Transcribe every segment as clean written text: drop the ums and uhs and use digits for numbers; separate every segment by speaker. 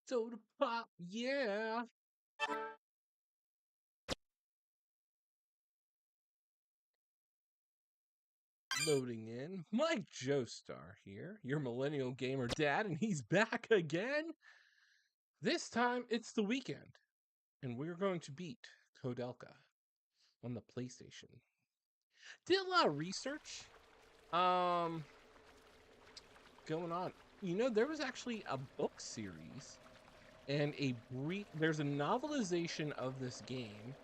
Speaker 1: Soda pop, yeah. Loading in. Mike Joestar here, your millennial gamer dad, and he's back again. This time it's the weekend, and we're going to beat Koudelka on the PlayStation. Did a lot of research. Going on. You know, there was actually a book series and there's a novelization of this game,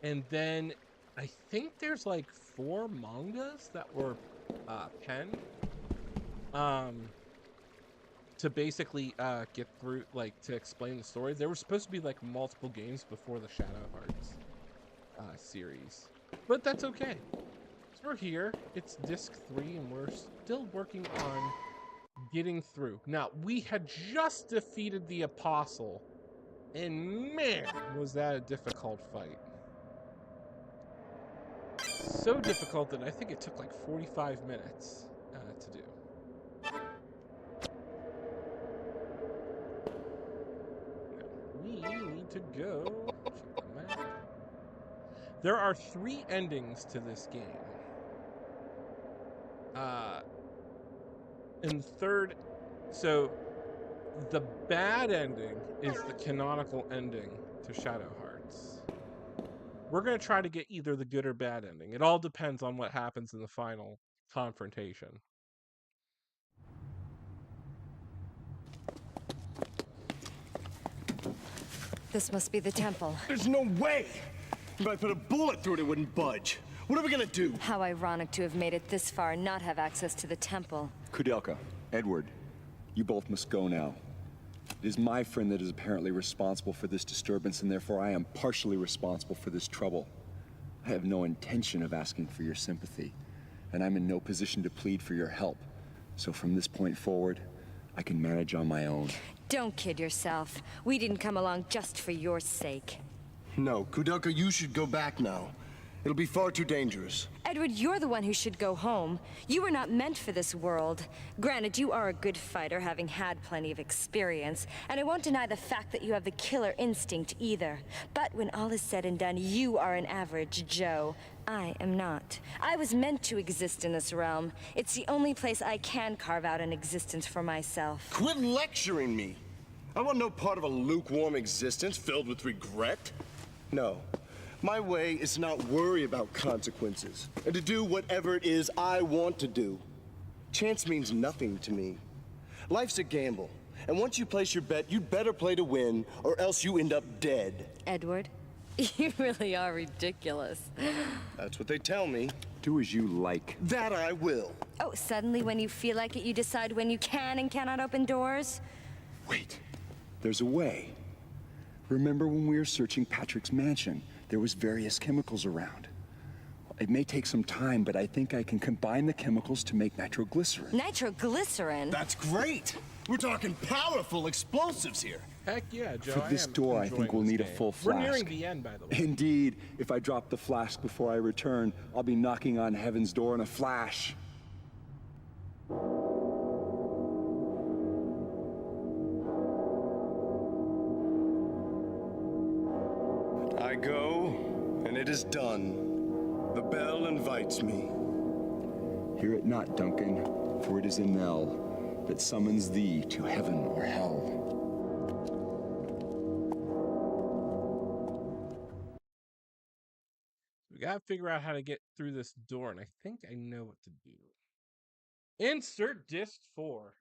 Speaker 1: and then I think there's like 4 mangas that were penned to basically get through, like, to explain the story. There were supposed to be like multiple games before the Shadow Hearts series, but that's okay. So we're here. It's disc 3, and we're still working on getting through. Now, we had just defeated the Apostle, and man, was that a difficult fight. So difficult that I think it took like 45 minutes to do. We need to go check the map. There are 3 endings to this game. And third, so the bad ending is the canonical ending to Shadow Hearts. We're going to try to get either the good or bad ending. It all depends on what happens in the final confrontation.
Speaker 2: This must be the temple.
Speaker 3: There's no way! If I put a bullet through it, it wouldn't budge. What are we gonna do?
Speaker 2: How ironic to have made it this far and not have access to the temple.
Speaker 4: Koudelka, Edward, you both must go now. It is my friend that is apparently responsible for this disturbance, and therefore I am partially responsible for this trouble. I have no intention of asking for your sympathy, and I'm in no position to plead for your help. So from this point forward, I can manage on my own.
Speaker 2: Don't kid yourself. We didn't come along just for your sake.
Speaker 3: No, Koudelka, you should go back now. It'll be far too dangerous.
Speaker 2: Edward, you're the one who should go home. You were not meant for this world. Granted, you are a good fighter, having had plenty of experience, and I won't deny the fact that you have the killer instinct either. But when all is said and done, you are an average Joe. I am not. I was meant to exist in this realm. It's the only place I can carve out an existence for myself.
Speaker 3: Quit lecturing me! I want no part of a lukewarm existence filled with regret. No. My way is to not worry about consequences, and to do whatever it is I want to do. Chance means nothing to me. Life's a gamble, and once you place your bet, you'd better play to win, or else you end up dead.
Speaker 2: Edward, you really are ridiculous.
Speaker 3: That's what they tell me.
Speaker 4: Do as you like.
Speaker 3: That I will.
Speaker 2: Oh, suddenly when you feel like it, you decide when you can and cannot open doors?
Speaker 4: Wait, there's a way. Remember when we were searching Patrick's mansion? There was various chemicals around. It may take some time, but I think I can combine the chemicals to make nitroglycerin.
Speaker 2: Nitroglycerin?
Speaker 3: That's great! We're talking powerful explosives here.
Speaker 1: Heck yeah, Joe.
Speaker 4: For this door, I think we'll need a full flask.
Speaker 1: We're nearing the end, by the way.
Speaker 4: Indeed. If I drop the flask before I return, I'll be knocking on heaven's door in a flash.
Speaker 3: I go, and it is done. The bell invites me.
Speaker 4: Hear it not, Duncan, for it is a knell that summons thee to heaven or hell.
Speaker 1: We gotta figure out how to get through this door, and I think I know what to do. Insert disc 4.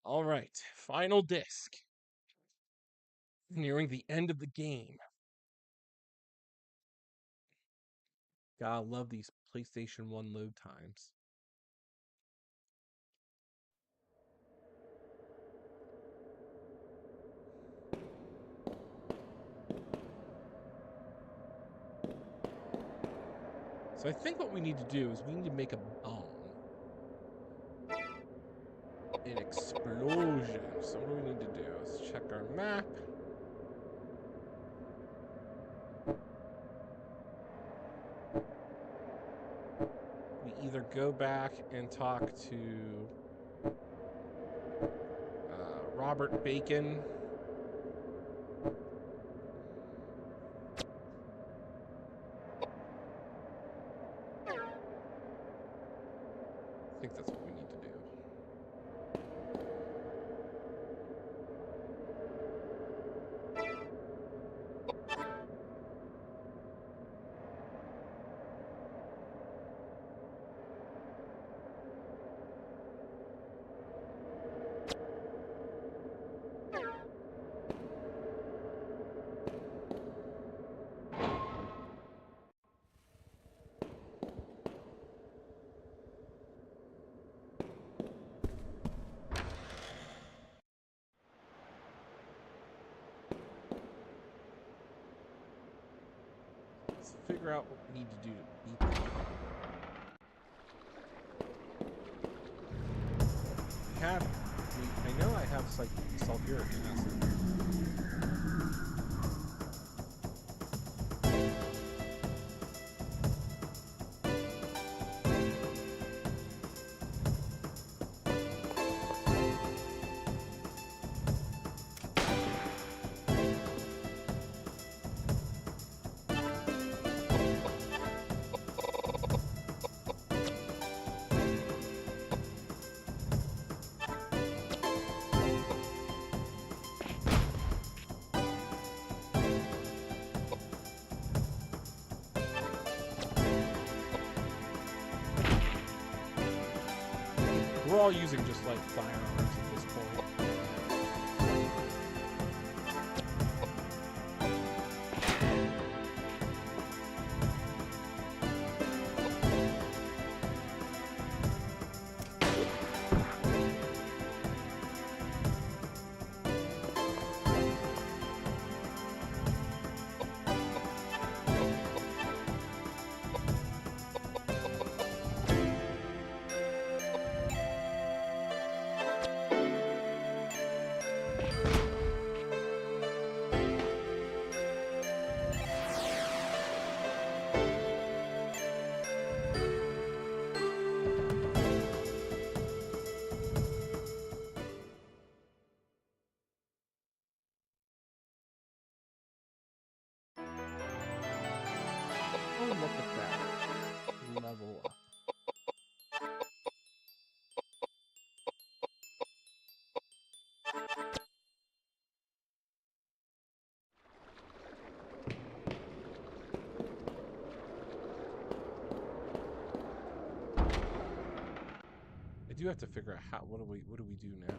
Speaker 1: All right, final disc. Nearing the end of the game. Gotta love these PlayStation 1 load times. So I think what we need to do is we need to make a bomb. An explosion. So what do we need to do? Let's check our map. We either go back and talk to Robert Bacon. I think that's what we need to do. Let's figure out what we need to do to beat them. I know I have sulfuric acid. We're all using just like firearms at this point. Oh, look at that. Level up. I do have to figure out how. What do we do now?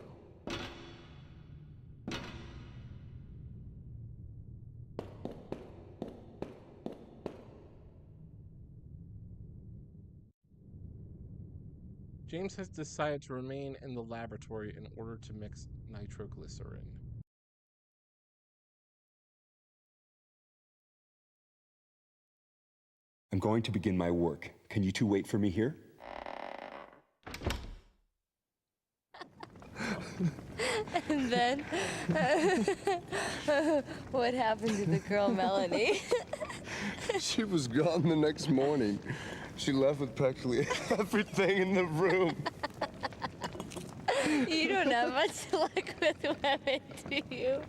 Speaker 1: James has decided to remain in the laboratory in order to mix nitroglycerin.
Speaker 4: I'm going to begin my work. Can you two wait for me here?
Speaker 2: And then, what happened to the girl Melanie?
Speaker 3: She was gone the next morning. She left with practically everything in the room.
Speaker 2: You don't have much luck with women, do you?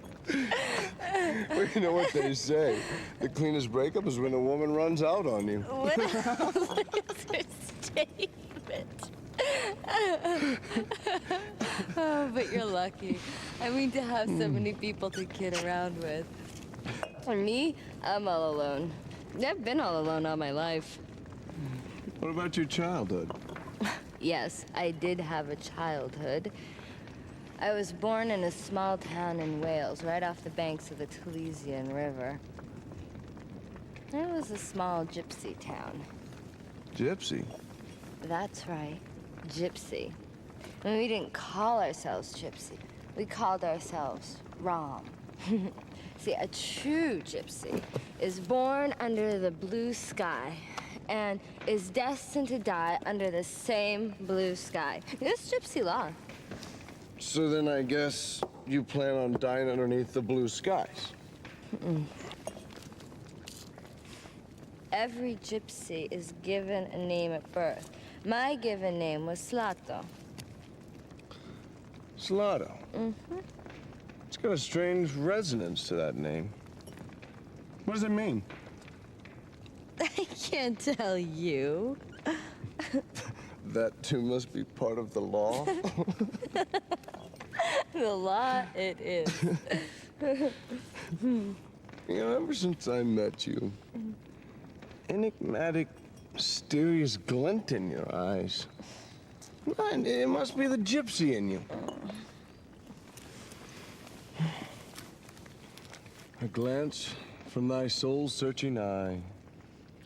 Speaker 3: Well, you know what they say. The cleanest breakup is when a woman runs out on you.
Speaker 2: What a loser statement. Oh, but you're lucky. I mean, to have so many people to kid around with. For me, I'm all alone. I've been all alone all my life.
Speaker 3: What about your childhood?
Speaker 2: Yes, I did have a childhood. I was born in a small town in Wales, right off the banks of the Taliesin River. It was a small gypsy town.
Speaker 3: Gypsy?
Speaker 2: That's right, gypsy. And we didn't call ourselves gypsy. We called ourselves Rom. See, a true gypsy is born under the blue sky and is destined to die under the same blue sky. It's gypsy law.
Speaker 3: So then I guess you plan on dying underneath the blue skies.
Speaker 2: Every gypsy is given a name at birth, My given name was Slato.
Speaker 3: Slato. It's got a strange resonance to that name. What does it mean?
Speaker 2: I can't tell you.
Speaker 3: That too must be part of the law.
Speaker 2: The law it is.
Speaker 3: You know, ever since I met you, enigmatic, mysterious glint in your eyes. And it must be the gypsy in you. A glance from thy soul-searching eye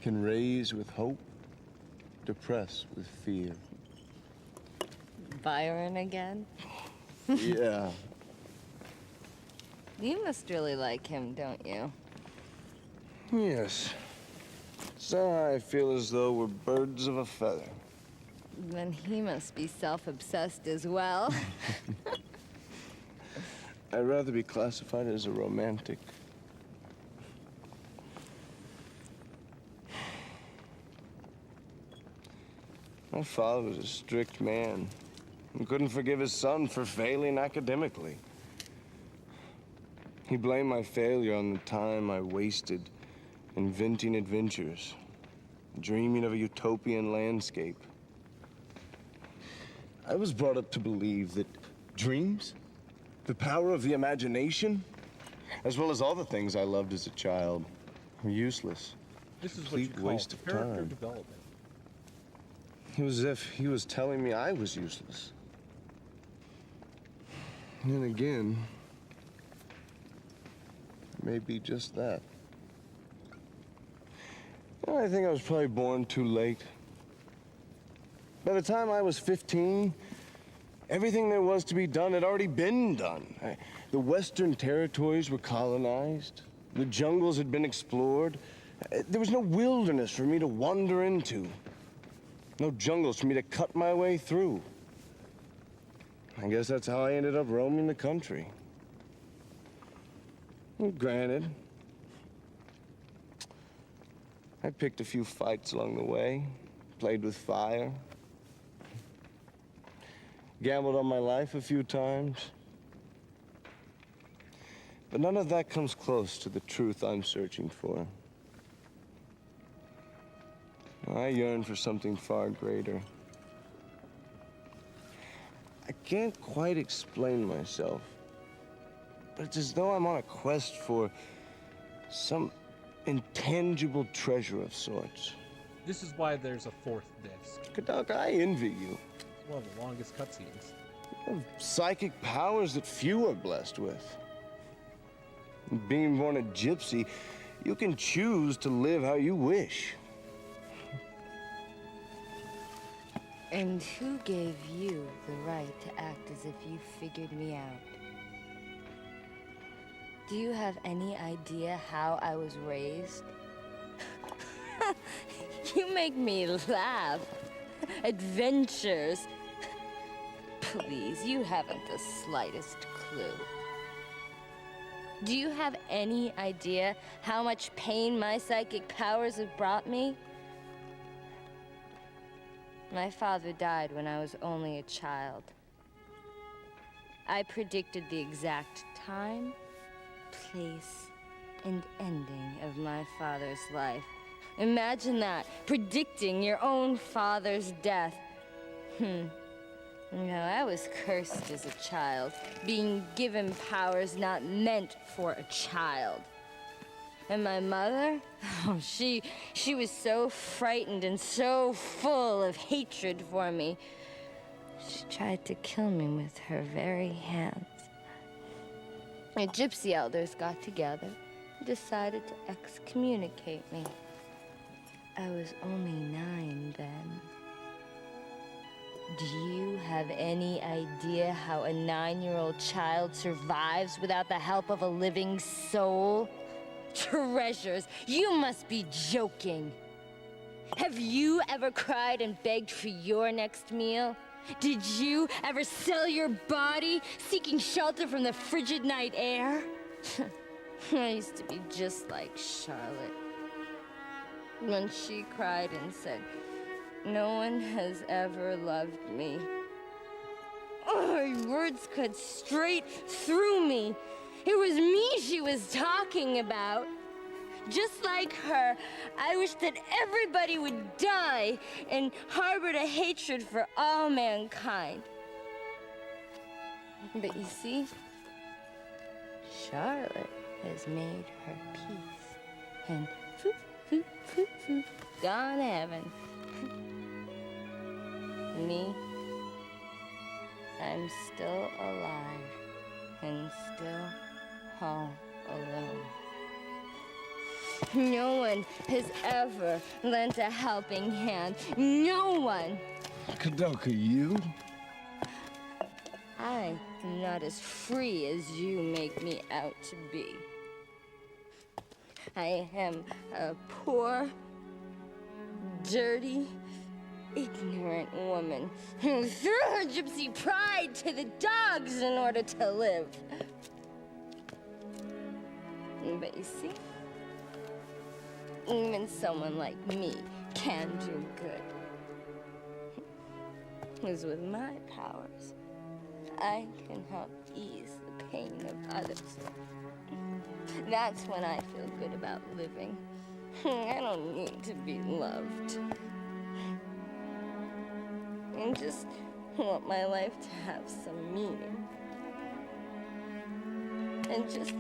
Speaker 3: can raise with hope, depress with fear.
Speaker 2: Byron again?
Speaker 3: Yeah.
Speaker 2: You must really like him, don't you?
Speaker 3: Yes. So I feel as though we're birds of a feather.
Speaker 2: Then he must be self-obsessed as well.
Speaker 3: I'd rather be classified as a romantic. My father was a strict man and couldn't forgive his son for failing academically. He blamed my failure on the time I wasted inventing adventures, dreaming of a utopian landscape. I was brought up to believe that dreams, the power of the imagination, as well as all the things I loved as a child, were useless.
Speaker 1: This is what you
Speaker 3: Complete
Speaker 1: call
Speaker 3: waste of
Speaker 1: character
Speaker 3: time.
Speaker 1: development.
Speaker 3: It was as if he was telling me I was useless. And then again, it may be just that. Well, I think I was probably born too late. By the time I was 15, everything there was to be done had already been done. The Western territories were colonized. The jungles had been explored. There was no wilderness for me to wander into. No jungles for me to cut my way through. I guess that's how I ended up roaming the country. Well, granted, I picked a few fights along the way, played with fire, gambled on my life a few times. But none of that comes close to the truth I'm searching for. I yearn for something far greater. I can't quite explain myself, but it's as though I'm on a quest for some intangible treasure of sorts.
Speaker 1: This is why there's a fourth disc.
Speaker 3: Koudelka, I envy you.
Speaker 1: It's one of the longest cutscenes.
Speaker 3: You have psychic powers that few are blessed with. Being born a gypsy, you can choose to live how you wish.
Speaker 2: And who gave you the right to act as if you figured me out? Do you have any idea how I was raised? You make me laugh. Adventures. Please, you haven't the slightest clue. Do you have any idea how much pain my psychic powers have brought me? My father died when I was only a child. I predicted the exact time, place, and ending of my father's life. Imagine that, predicting your own father's death. No, I was cursed as a child, being given powers not meant for a child. And my mother? Oh, she was so frightened and so full of hatred for me. She tried to kill me with her very hands. The gypsy elders got together and decided to excommunicate me. I was only 9 then. Do you have any idea how a 9-year-old child survives without the help of a living soul? Treasures, you must be joking. Have you ever cried and begged for your next meal? Did you ever sell your body, seeking shelter from the frigid night air? I used to be just like Charlotte. When she cried and said, No one has ever loved me. Oh, her words cut straight through me. It was me she was talking about. Just like her, I wish that everybody would die and harbored a hatred for all mankind. But you see, Charlotte has made her peace. And gone to heaven. Me, I'm still alive and still all alone. No one has ever lent a helping hand. No one.
Speaker 3: Koudelka, you?
Speaker 2: I am not as free as you make me out to be. I am a poor, dirty, ignorant woman who threw her gypsy pride to the dogs in order to live. But you see, even someone like me can do good. Because with my powers, I can help ease the pain of others. That's when I feel good about living. I don't need to be loved. I just want my life to have some meaning. And just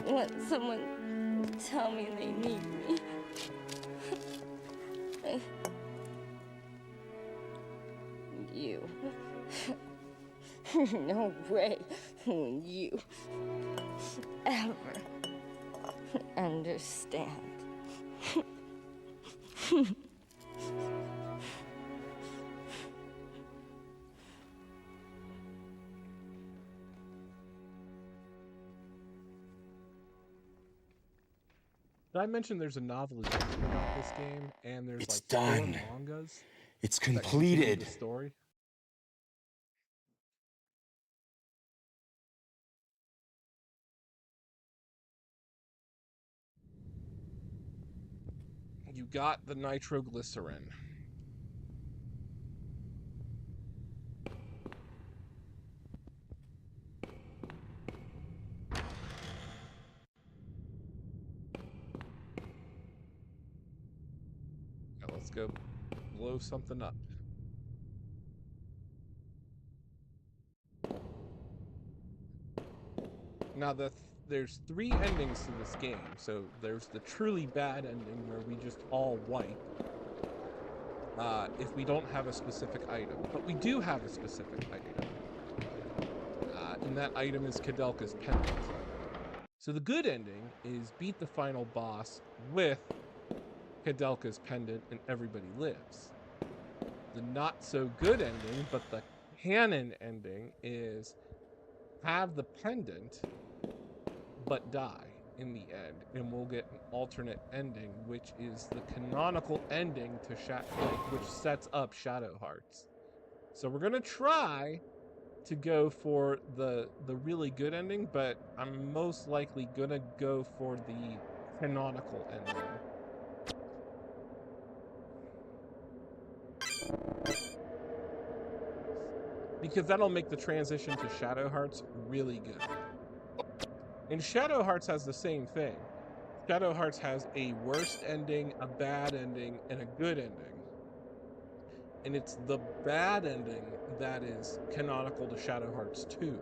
Speaker 2: want someone to tell me they need me. You. No way will you ever understand.
Speaker 1: Did I mention there's a novelization about this game, and there's
Speaker 4: It's
Speaker 1: like 4
Speaker 4: done.
Speaker 1: mangas
Speaker 4: It's
Speaker 1: that continue
Speaker 4: completed.
Speaker 1: the story? You got the nitroglycerin. Now let's go blow something up. Now there's 3 endings to this game. So there's the truly bad ending where we just all wipe. If we don't have a specific item. But we do have a specific item. And that item is Koudelka's pendant. So the good ending is beat the final boss with Koudelka's pendant and everybody lives. The not so good ending, but the canon ending, is have the pendant but die in the end, and we'll get an alternate ending, which is the canonical ending to which sets up Shadow Hearts. So we're gonna try to go for the really good ending, but I'm most likely gonna go for the canonical ending. Because that'll make the transition to Shadow Hearts really good. And Shadow Hearts has the same thing. Shadow Hearts has a worst ending, a bad ending, and a good ending. And it's the bad ending that is canonical to Shadow Hearts 2.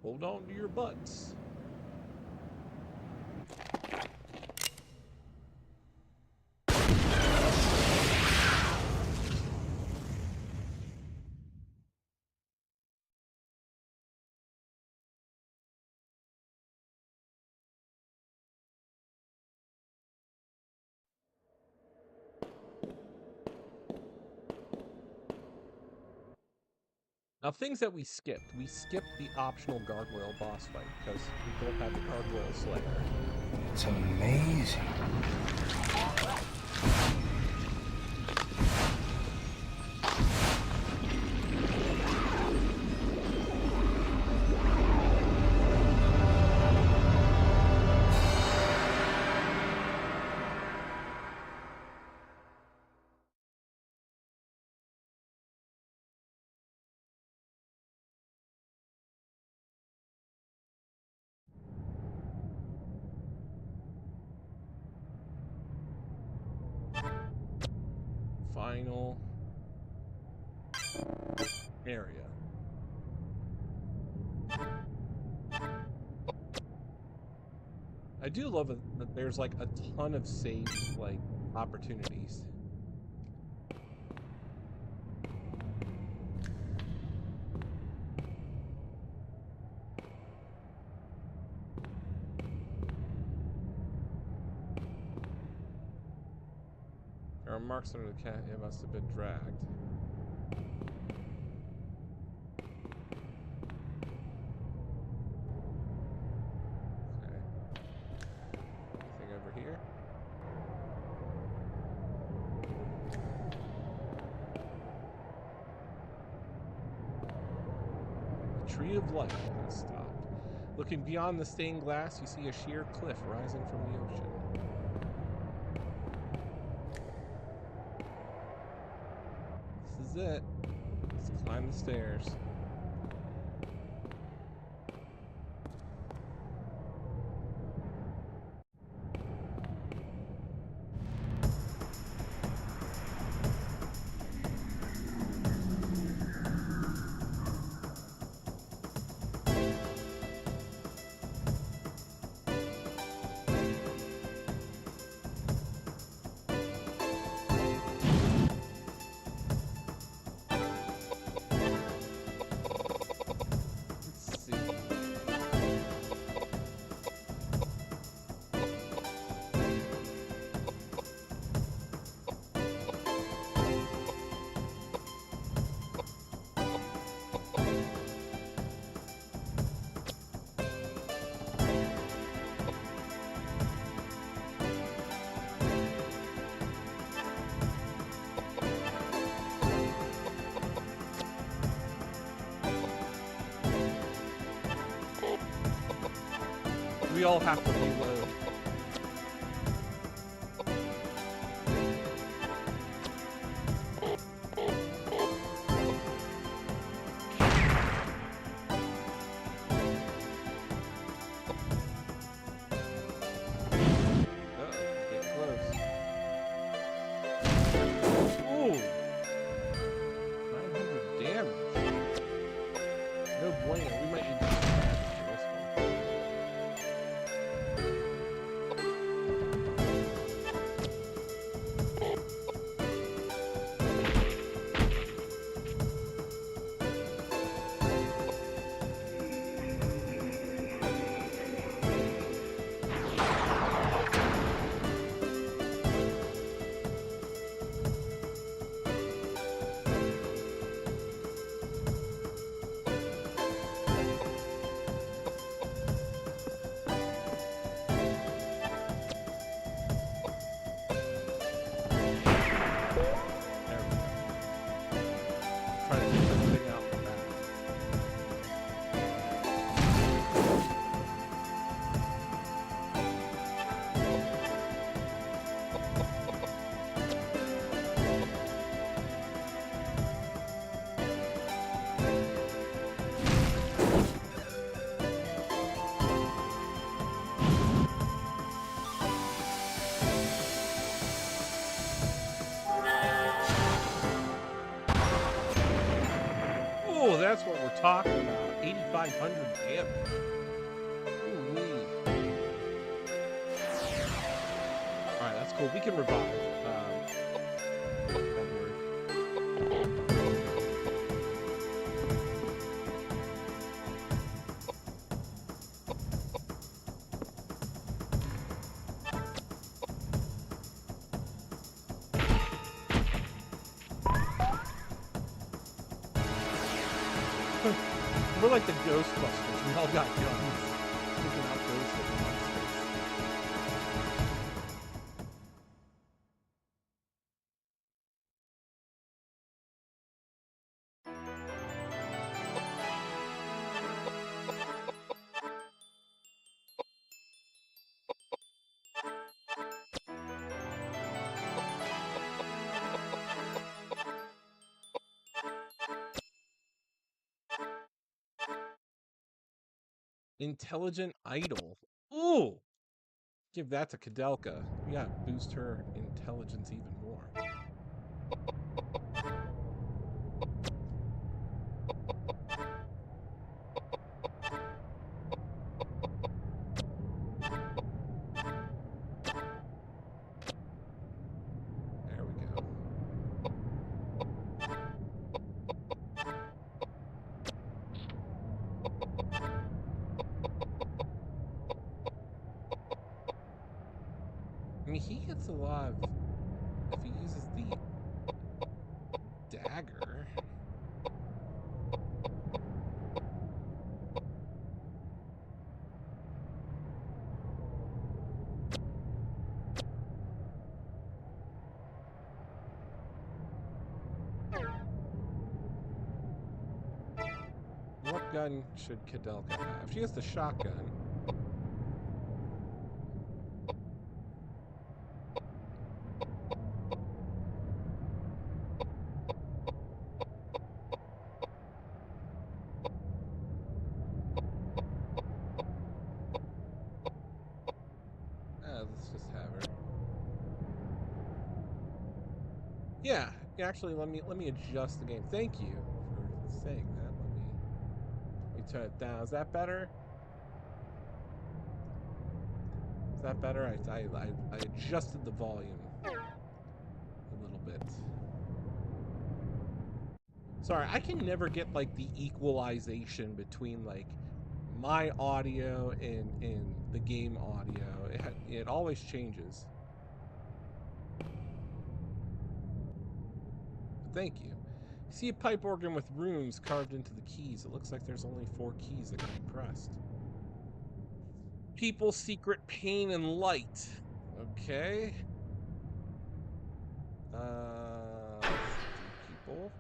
Speaker 1: Hold on to your butts. Now, things that we skipped the optional gargoyle boss fight because we don't have the gargoyle slayer.
Speaker 3: It's amazing.
Speaker 1: final area. I do love it that there's like a ton of save like opportunities. There are marks under the cat. It must have been dragged. Okay. Anything over here? The tree of life has stopped. Looking beyond the stained glass, you see a sheer cliff rising from the ocean. This is it. Let's climb the stairs. Let's see. We all have to reload. Get close. Ooh! 900 damage. No bueno. We might need to do damage for this one. There we go. Try to get this thing out the back. Oh, that's what we're talking about. 8,500 damage. Ooh-wee. Alright, that's cool. We can revive. Edward. We're like the Ghostbusters. We all got guns. Taking out ghosts at the monsters. Intelligent idol. Ooh! Give that to Koudelka. We gotta boost her intelligence even more. mean, he gets a lot of... If he uses the dagger... What gun should Koudelka have? She has the shotgun. Let's just have her. Yeah, actually, let me adjust the game. Thank you for saying that. Let me turn it down. Is that better? Is that better? I adjusted the volume a little bit. Sorry, I can never get like the equalization between like my audio and the game audio. It always changes. But thank you. See a pipe organ with runes carved into the keys. It looks like there's only 4 keys that can be pressed. People's secret pain and light. Okay. Let's do people.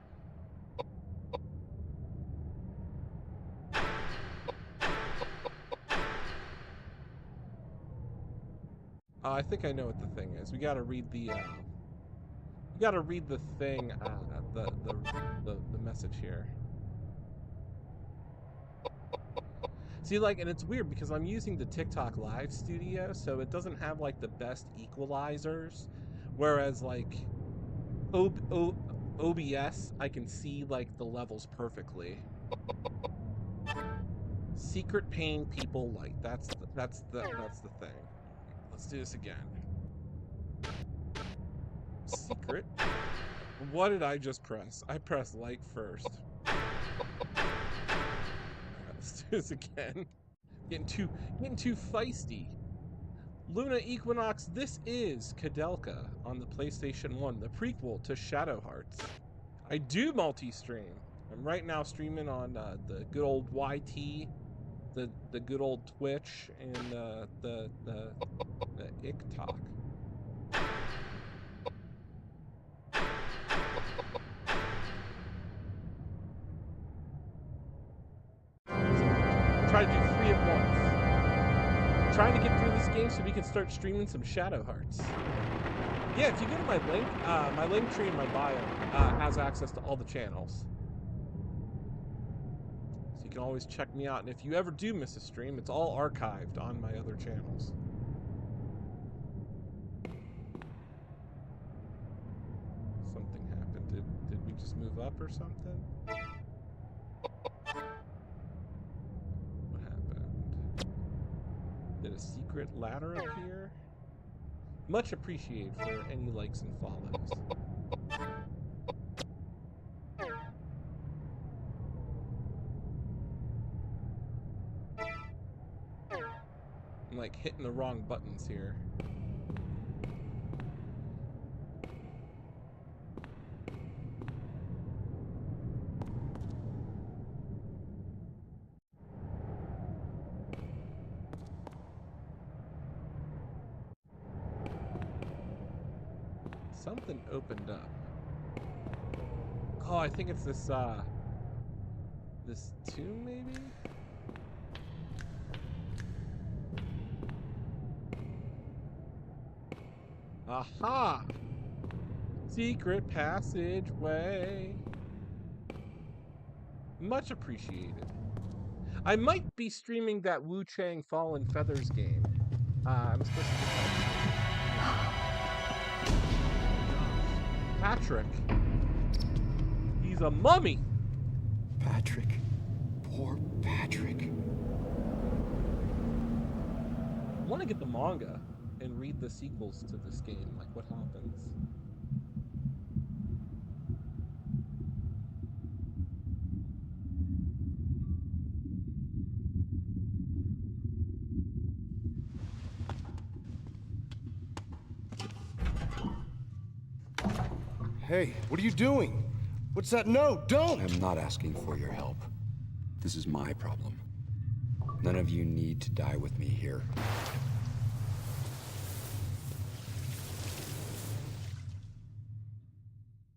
Speaker 1: I think I know what the thing is. We gotta read the thing, the message here. See, like, and it's weird because I'm using the TikTok Live Studio, so it doesn't have like the best equalizers, whereas like OBS, I can see like the levels perfectly. Secret pain, people light. That's the thing. Let's do this again. Secret. What did I just press? I pressed light first. Let's do this again. Getting too feisty. Luna Equinox, this is Koudelka on the PlayStation 1, the prequel to Shadow Hearts. I do multi-stream. I'm right now streaming on the good old YT, the good old Twitch, and the TikTok. Try to do 3 at once. Trying to get through this game so we can start streaming some Shadow Hearts. Yeah, if you go to my link tree in my bio has access to all the channels. So you can always check me out. And if you ever do miss a stream, it's all archived on my other channels. Something happened. Did we just move up or something? What happened? Did a secret ladder appear? Much appreciated for any likes and follows. I'm like hitting the wrong buttons here. Something opened up. Oh, I think it's this tomb maybe? Aha! Secret passageway. Much appreciated. I might be streaming that Wu Chang Fallen Feathers game. I'm supposed to get Patrick. He's a mummy.
Speaker 4: Patrick. Poor Patrick.
Speaker 1: I want to get the manga and read the sequels to this game, like what happens.
Speaker 3: Hey, what are you doing? What's that? No, don't!
Speaker 4: I'm not asking for your help. This is my problem. None of you need to die with me here.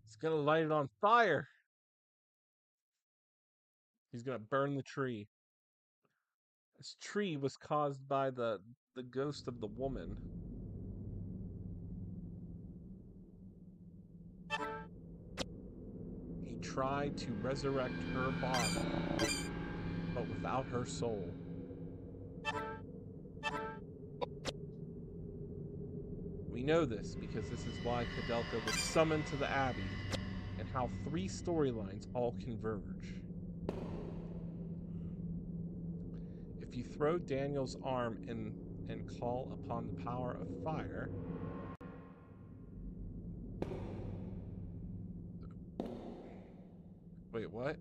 Speaker 1: He's gonna light it on fire. He's gonna burn the tree. This tree was caused by the ghost of the woman. He tried to resurrect her body, but without her soul. We know this because this is why Koudelka was summoned to the Abbey, and how 3 storylines all converge. If you throw Daniel's arm and call upon the power of fire, wait, what?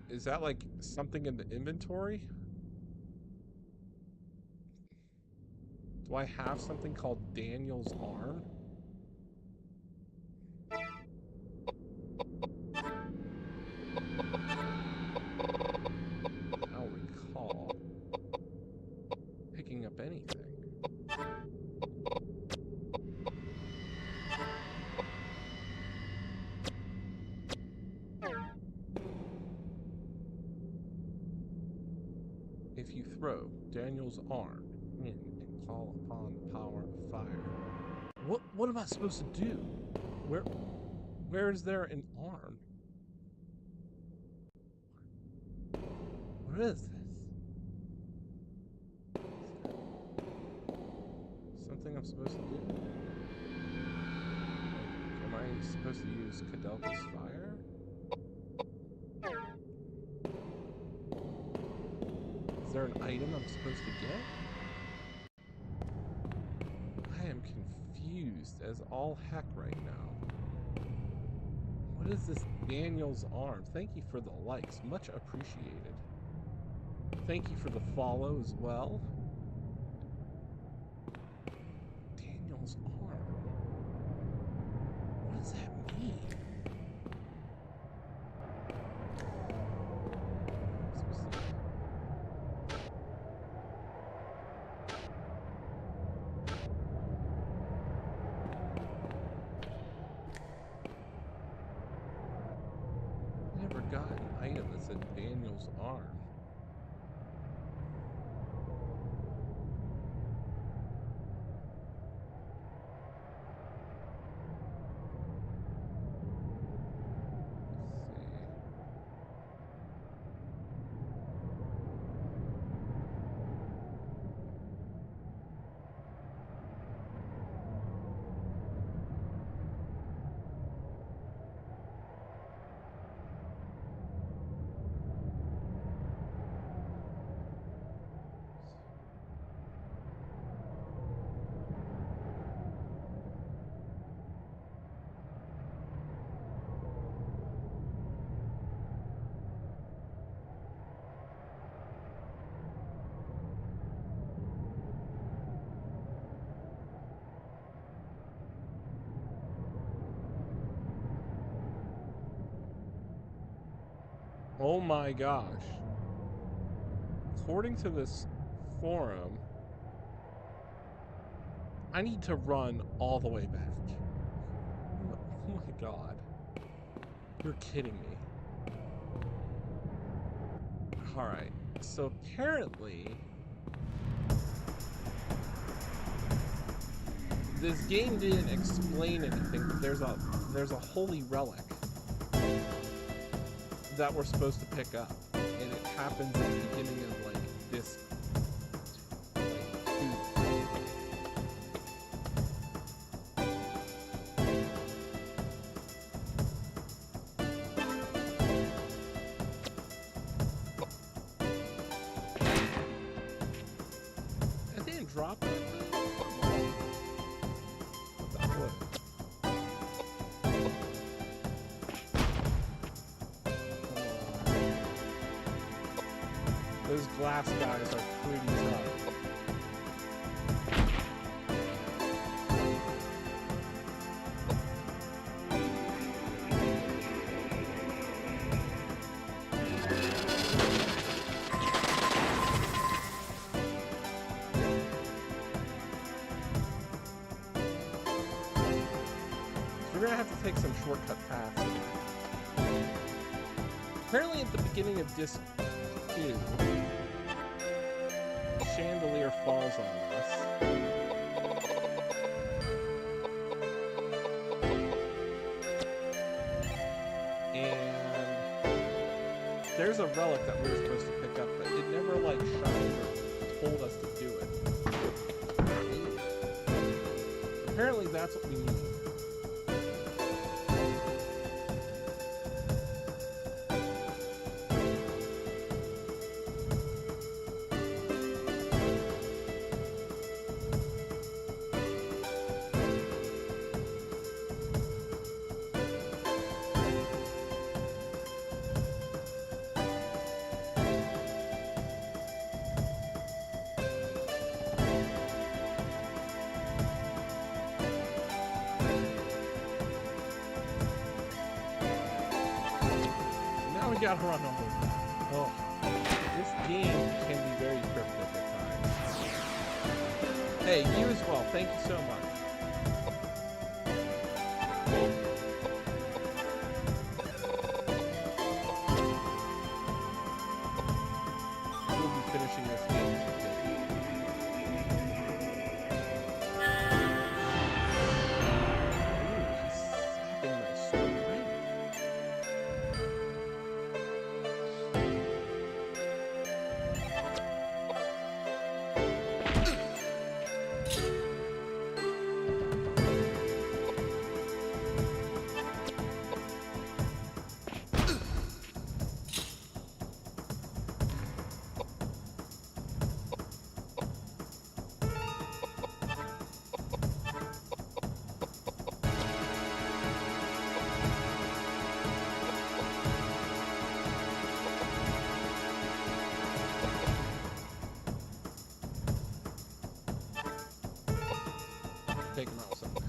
Speaker 1: Is that like something in the inventory? Do I have something called Daniel's arm? I don't recall picking up anything. If you throw Daniel's arm in and call upon the power of fire, what am I supposed to do? Where is there an arm? What is this? Something I'm supposed to do? Am I supposed to use Koudelka's fire? Is there an item I'm supposed to get? I am confused as all heck right now. What is this Daniel's arm? Thank you for the likes. Much appreciated. Thank you for the follow as well. Daniel's arm. What does that mean? Never got an item that said Daniel's arm. Let's see. Oh my gosh. According to this forum, I need to run all the way back. Oh my god. You're kidding me. Alright, so apparently this game didn't explain anything, but there's a holy relic that we're supposed to pick up, and it happens at the beginning of like this I didn't drop it. Those glass guys are pretty tough. We're gonna have to take some shortcut paths. Apparently at the beginning of disc 2, a chandelier falls on us. And there's a relic that we were supposed to pick up, but it never like shined or told us to do it. Apparently that's what we need. We gotta run all over. Oh, this game can be very cryptic at times. Hey, you as well. Thank you so much. We'll be finishing this game today. Ooh, he's slapping my sword. Take him out somewhere.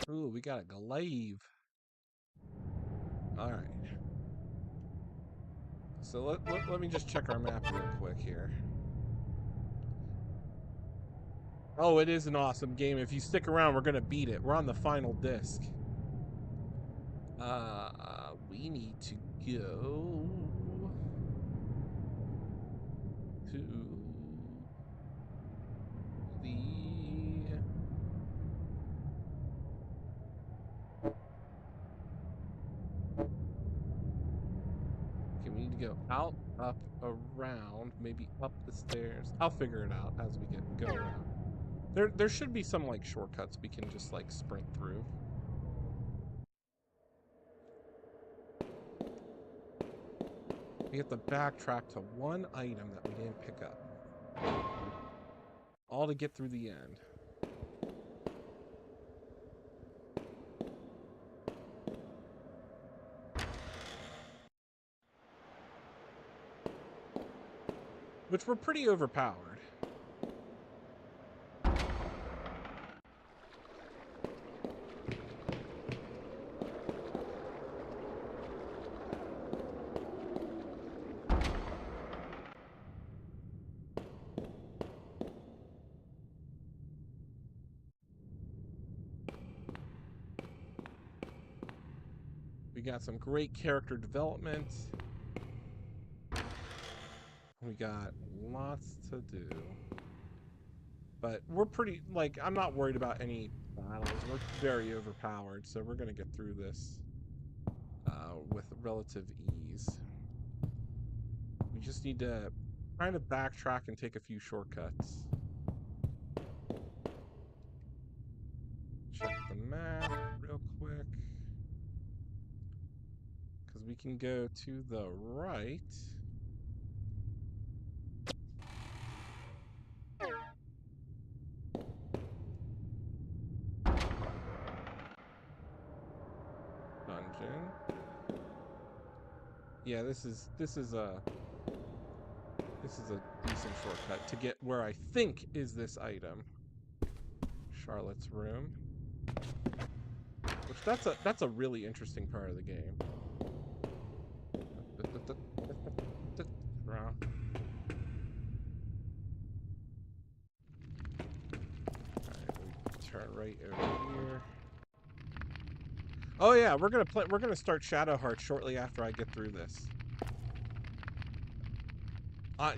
Speaker 1: Ooh, we got a glaive. All right. So let me just check our map real quick here. Oh, it is an awesome game. If you stick around, we're gonna beat it. We're on the final disc. We need to go to the... Okay, we need to go out, up, around, maybe up the stairs. I'll figure it out as we go around. There should be some like shortcuts we can just like sprint through. We have to backtrack to one item that we didn't pick up. All to get through the end. Which were pretty overpowered. We got some great character development. We got lots to do. But we're pretty, like, I'm not worried about any battles. We're very overpowered, so we're going to get through this with relative ease. We just need to kind of backtrack and take a few shortcuts. Check the map real quick. Because we can go to the right. Dungeon. Yeah, this is a decent shortcut to get where I think is this item. Charlotte's room. Which that's a really interesting part of the game. Alright, we turn right over here. Oh yeah, we're gonna start Shadow Hearts shortly after I get through this. I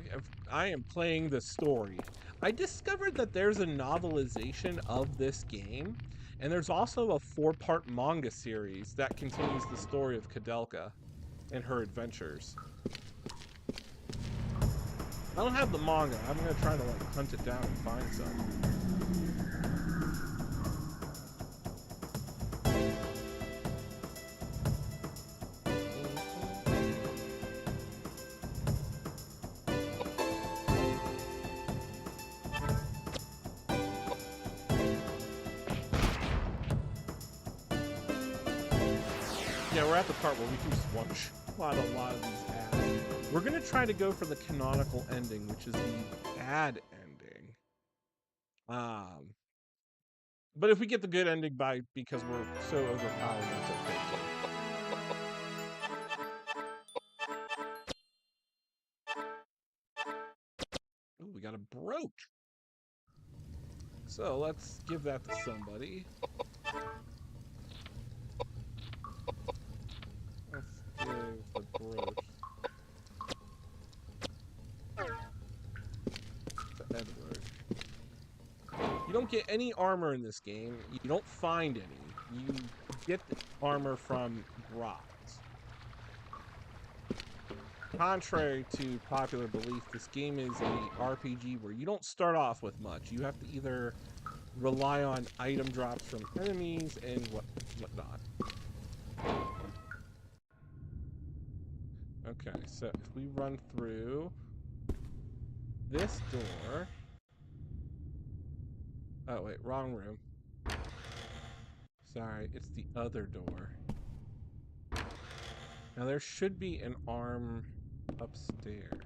Speaker 1: am playing the story. I discovered that there's a novelization of this game, and there's also a 4-part manga series that continues the story of Koudelka and her adventures. I don't have the manga. I'm gonna try to like hunt it down and find some. Yeah, we're at the part where we can just one-shot a lot of these ads. We're gonna try to go for the canonical ending, which is the ad ending. But if we get the good ending because we're so overpowered, that's okay too. Ooh, we got a brooch. So let's give that to somebody. Let's give the brooch to Edward. You don't get any armor in this game. You don't find any. You get the armor from drops. Contrary to popular belief, this game is a RPG where you don't start off with much. You have to either rely on item drops from enemies and whatnot. Okay, so if we run through this door... Oh, wait, wrong room. Sorry, it's the other door. Now there should be an arm upstairs.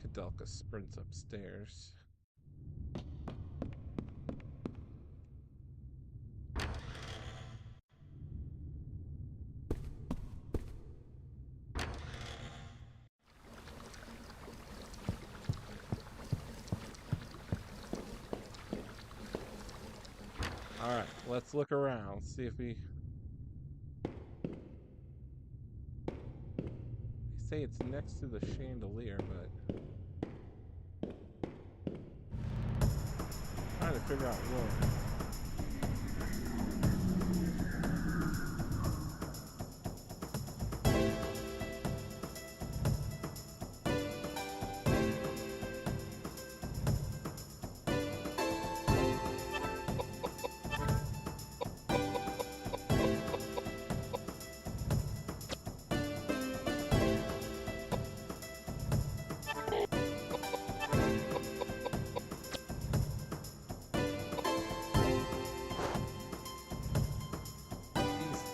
Speaker 1: Koudelka sprints upstairs. Alright, let's look around, see if we... They say it's next to the chandelier, but... I'm trying to figure out where.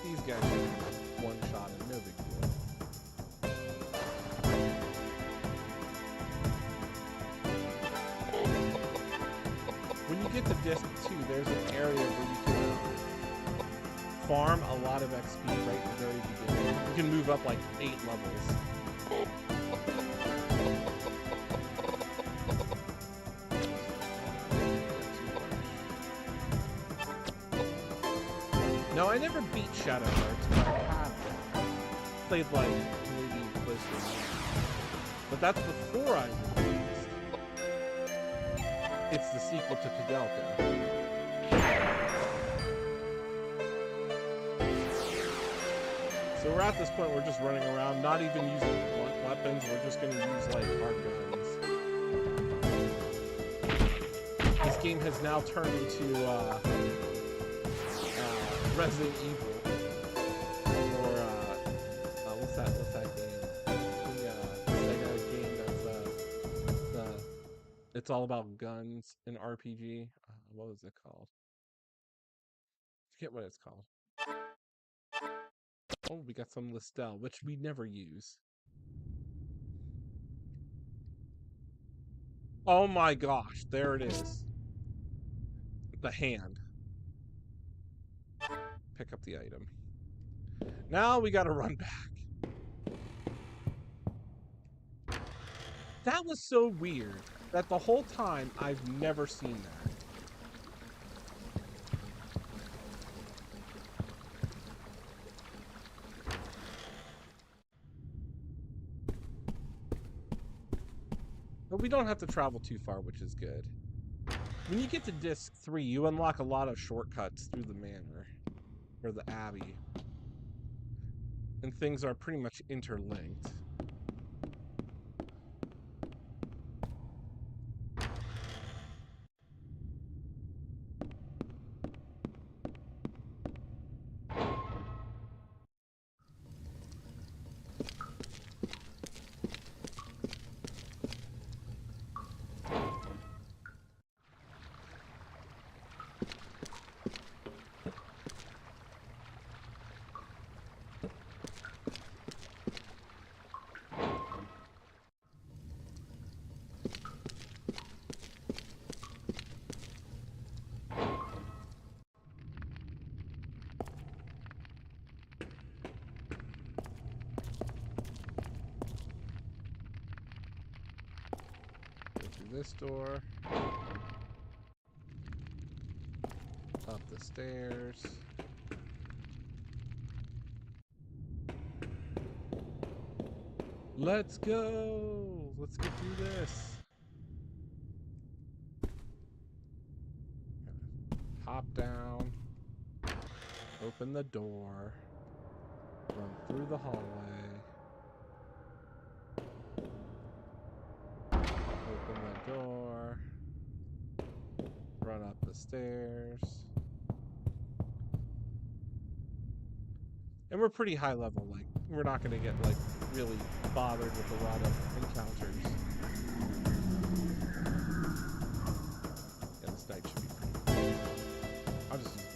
Speaker 1: These guys are one shot and no big deal. When you get to disc 2, there's an area where you can farm a lot of XP right at the very beginning. You can move up like 8 levels. Now, I never beat Shadow Hearts, but I have played, like, maybe close to it. But that's before I realized it's the sequel to Koudelka. So we're at this point, we're just running around, not even using weapons, we're just gonna use, like, our guns. This game has now turned into, Resident Evil. Or, what's that game? The Sega game that's, it's all about guns, an RPG. What was it called? I forget what it's called. Oh, we got some Listel, which we never use. Oh my gosh, there it is. The hand. Pick up the item. Now we gotta run back. That was so weird that the whole time I've never seen that. But we don't have to travel too far, which is good. When you get to disc 3, you unlock a lot of shortcuts through the manor, or the abbey. And things are pretty much interlinked. This door, up the stairs. Let's go! Let's get through this. Hop down, open the door, run through the hallway, open the door, run up the stairs. And we're pretty high level, like, we're not gonna get, like, really bothered with a lot of encounters. Yeah, this night should be pretty good. I'll just use the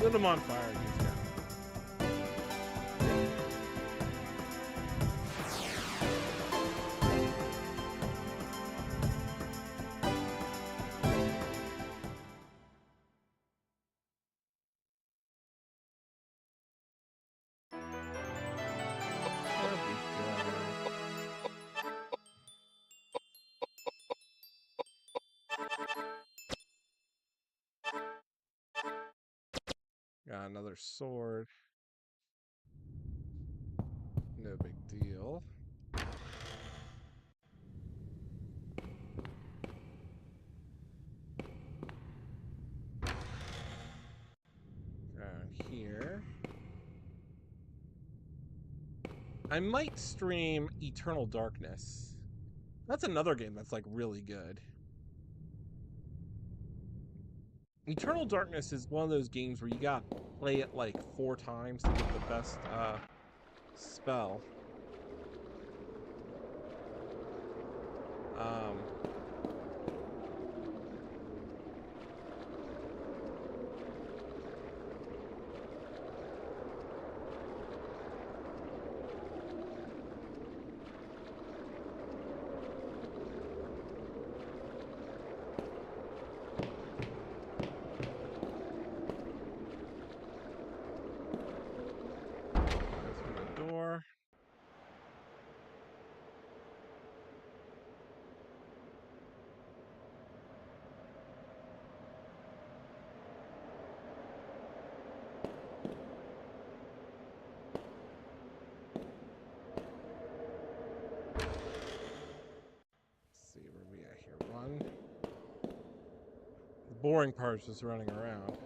Speaker 1: Lit him on fire. He's down. There we go. Got another sword. No big deal. Down here. I might stream Eternal Darkness. That's another game that's like really good. Eternal Darkness is one of those games where you gotta play it like 4 times to get the best spell. Boring part is just running around.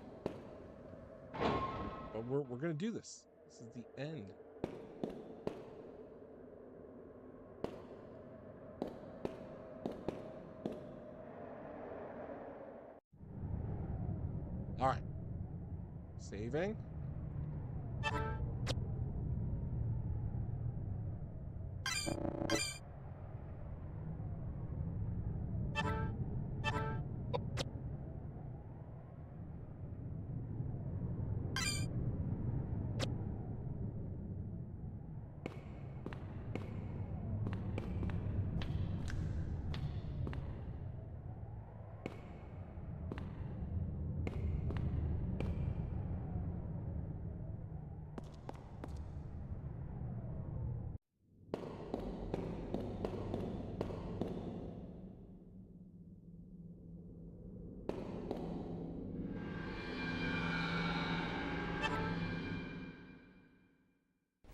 Speaker 1: But we're gonna do this. This is the end. Alright. Saving.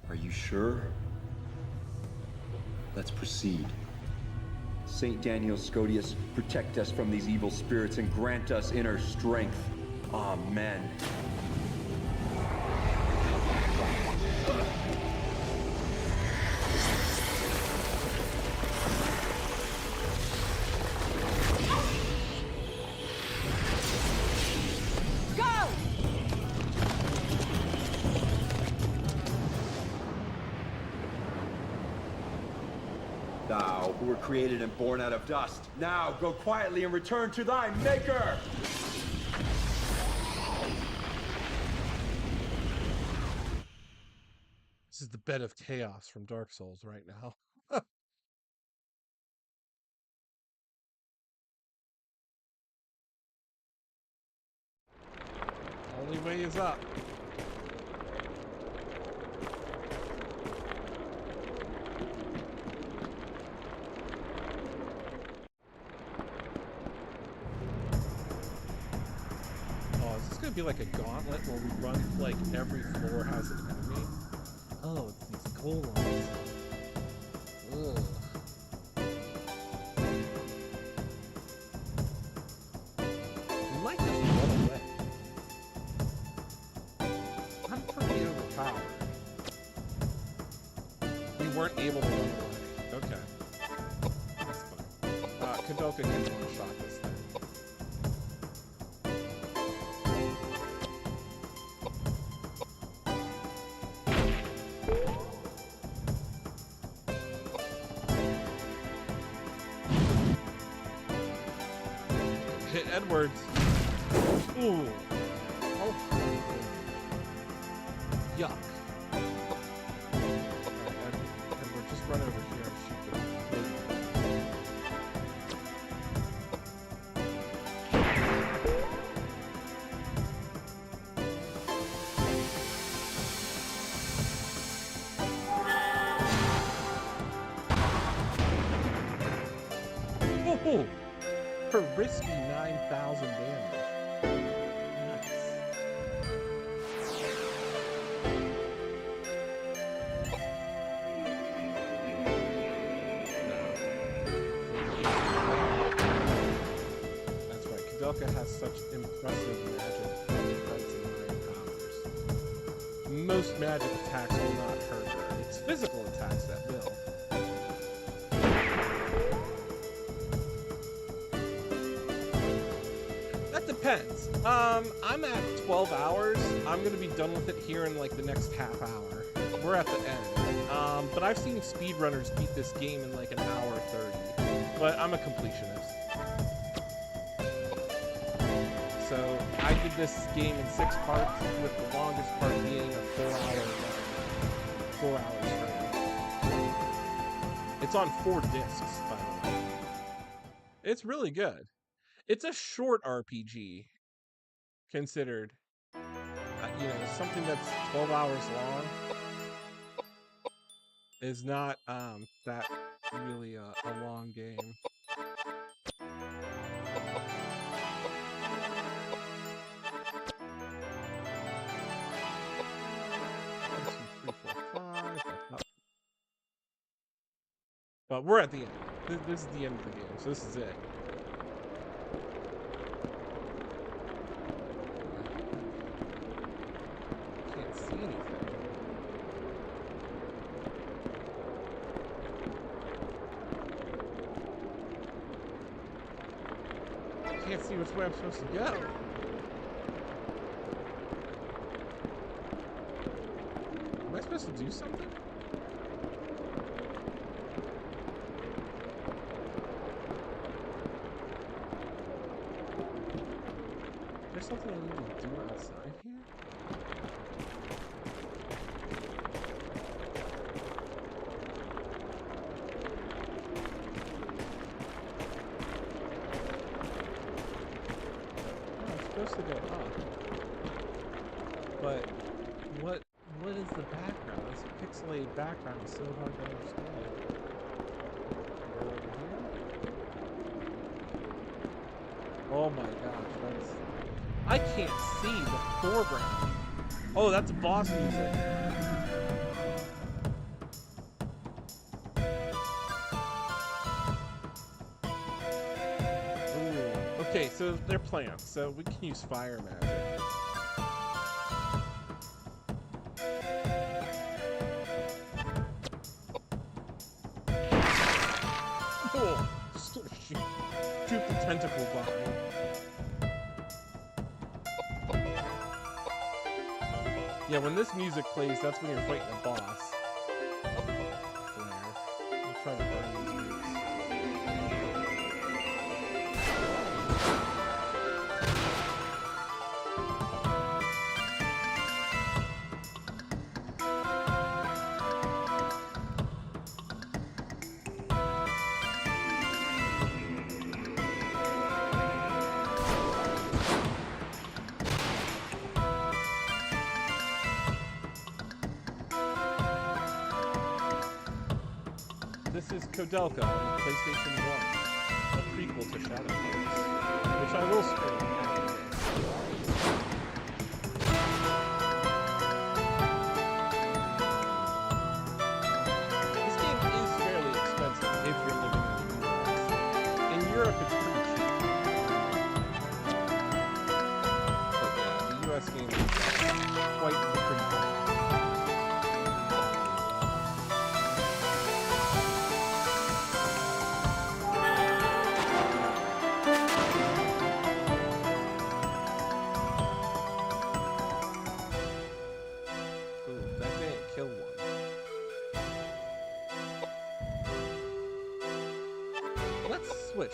Speaker 4: Are you sure? Let's proceed. Saint Daniel Scodius, protect us from these evil spirits and grant us inner strength. Amen. Thou, who were created and born out of dust, now go quietly and return to thy Maker!
Speaker 1: This is the bed of chaos from Dark Souls right now. Only way is up. Be like a gauntlet where we run like every floor has an enemy. Oh, it's these golems. Ugh. We might just run away. I'm pretty overpowered. We weren't able to run away. Okay. That's fine. Koudelka can one-shot this thing. Hit Edwards. Ooh. Oh. Yuck. Alright, Edward, just run over here and shoot the Oh! For risky 9,000 damage. Nice. That's right, Koudelka has such impressive magic defense and mind powers. Most magic attacks will not hurt her. It's physical attacks that will. depends. I'm at 12 hours. I'm gonna be done with it here in like the next half hour. We're at the end. But I've seen speedrunners beat this game in like an hour 30. But I'm a completionist. So I did this game in 6 parts, with the longest part being a 4 hours straight. It's on 4 discs, by the way. It's really good. It's a short RPG, considered. You know, something that's 12 hours long is not that really a long game. But we're at the end. This is the end of the game, so this is it. Can't see anything. Can't see which way I'm supposed to go. Am I supposed to do something? There's something I need to do outside here? Oh, I'm supposed to go up. But what is the background? This pixelated background is so hard to understand. Go over here? Oh my gosh, that's... I can't see the foreground. Oh, that's boss music. Ooh. Okay, so they're plants, so we can use fire magic. Oh, shoot the tentacle behind. Yeah, when this music plays, that's when you're fighting a boss. Flare. I'm trying to burn these roots. This is Koudelka on the PlayStation 1, a prequel to Shadow Hearts, which I will stream after this. This game is fairly expensive if you're living in the US. In Europe, it's pretty cheap. But yeah, the US game is quite the pretty. Switch.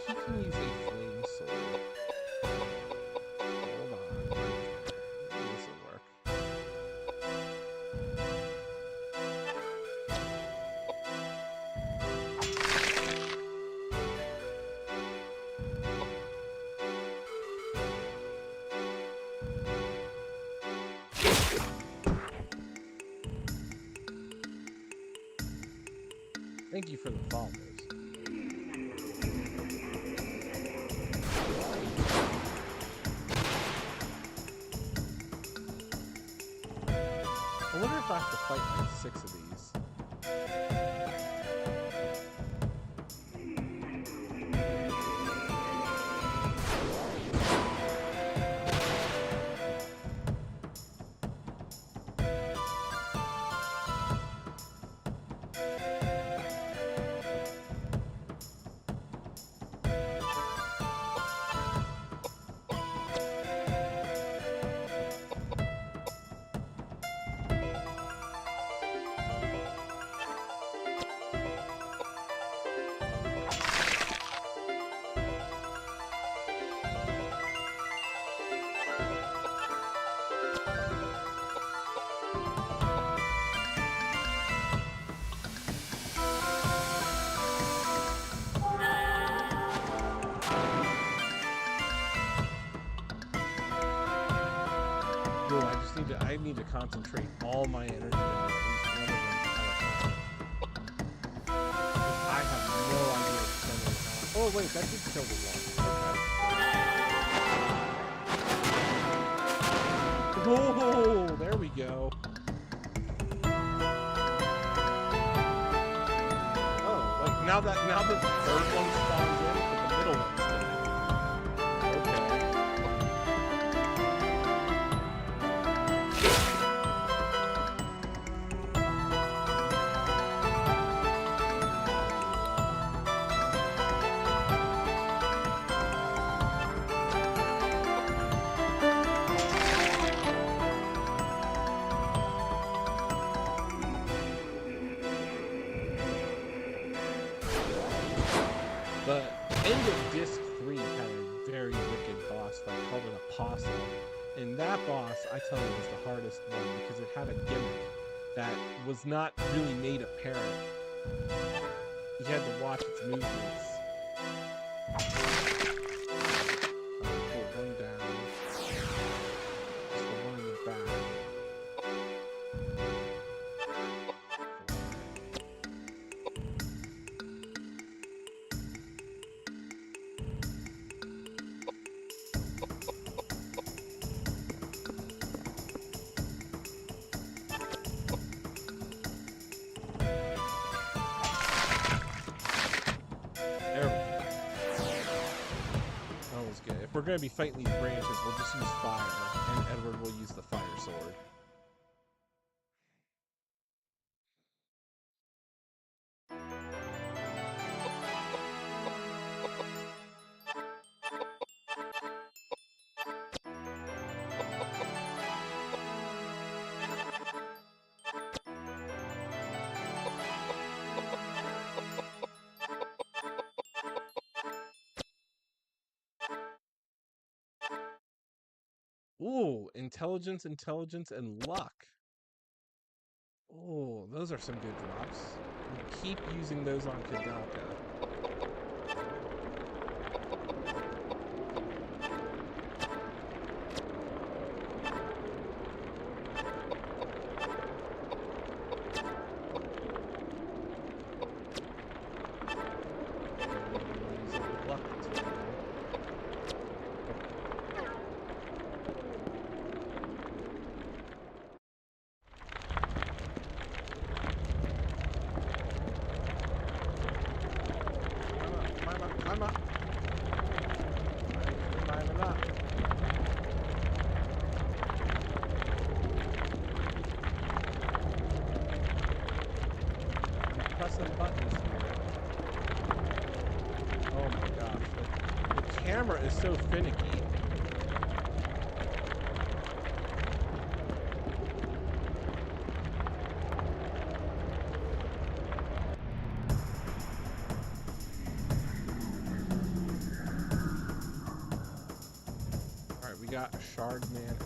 Speaker 1: He can use a flame sword. Hold on. Maybe this will work. Thank you for the follows. I wonder if I have to fight like 6 of these. might need to concentrate all my energy on at least one of them at a time. I have no idea what's going on. Oh wait, that did kill the one. Okay. Oh, there we go. Oh, like now the third one spawns in, but the middle one's dead. The end of Disc 3 had a very wicked boss fight called an Apostle. And that boss, I tell you, was the hardest one because it had a gimmick that was not really made apparent. You had to watch its movements. Pull one down. Just the one in the back. If we're going to be fighting these branches, we'll just use fire, and Edward will use the fire sword. Ooh, intelligence, and luck. Oh, those are some good drops. We'll keep using those on Koudelka. Is so finicky. All right, we got a shard man.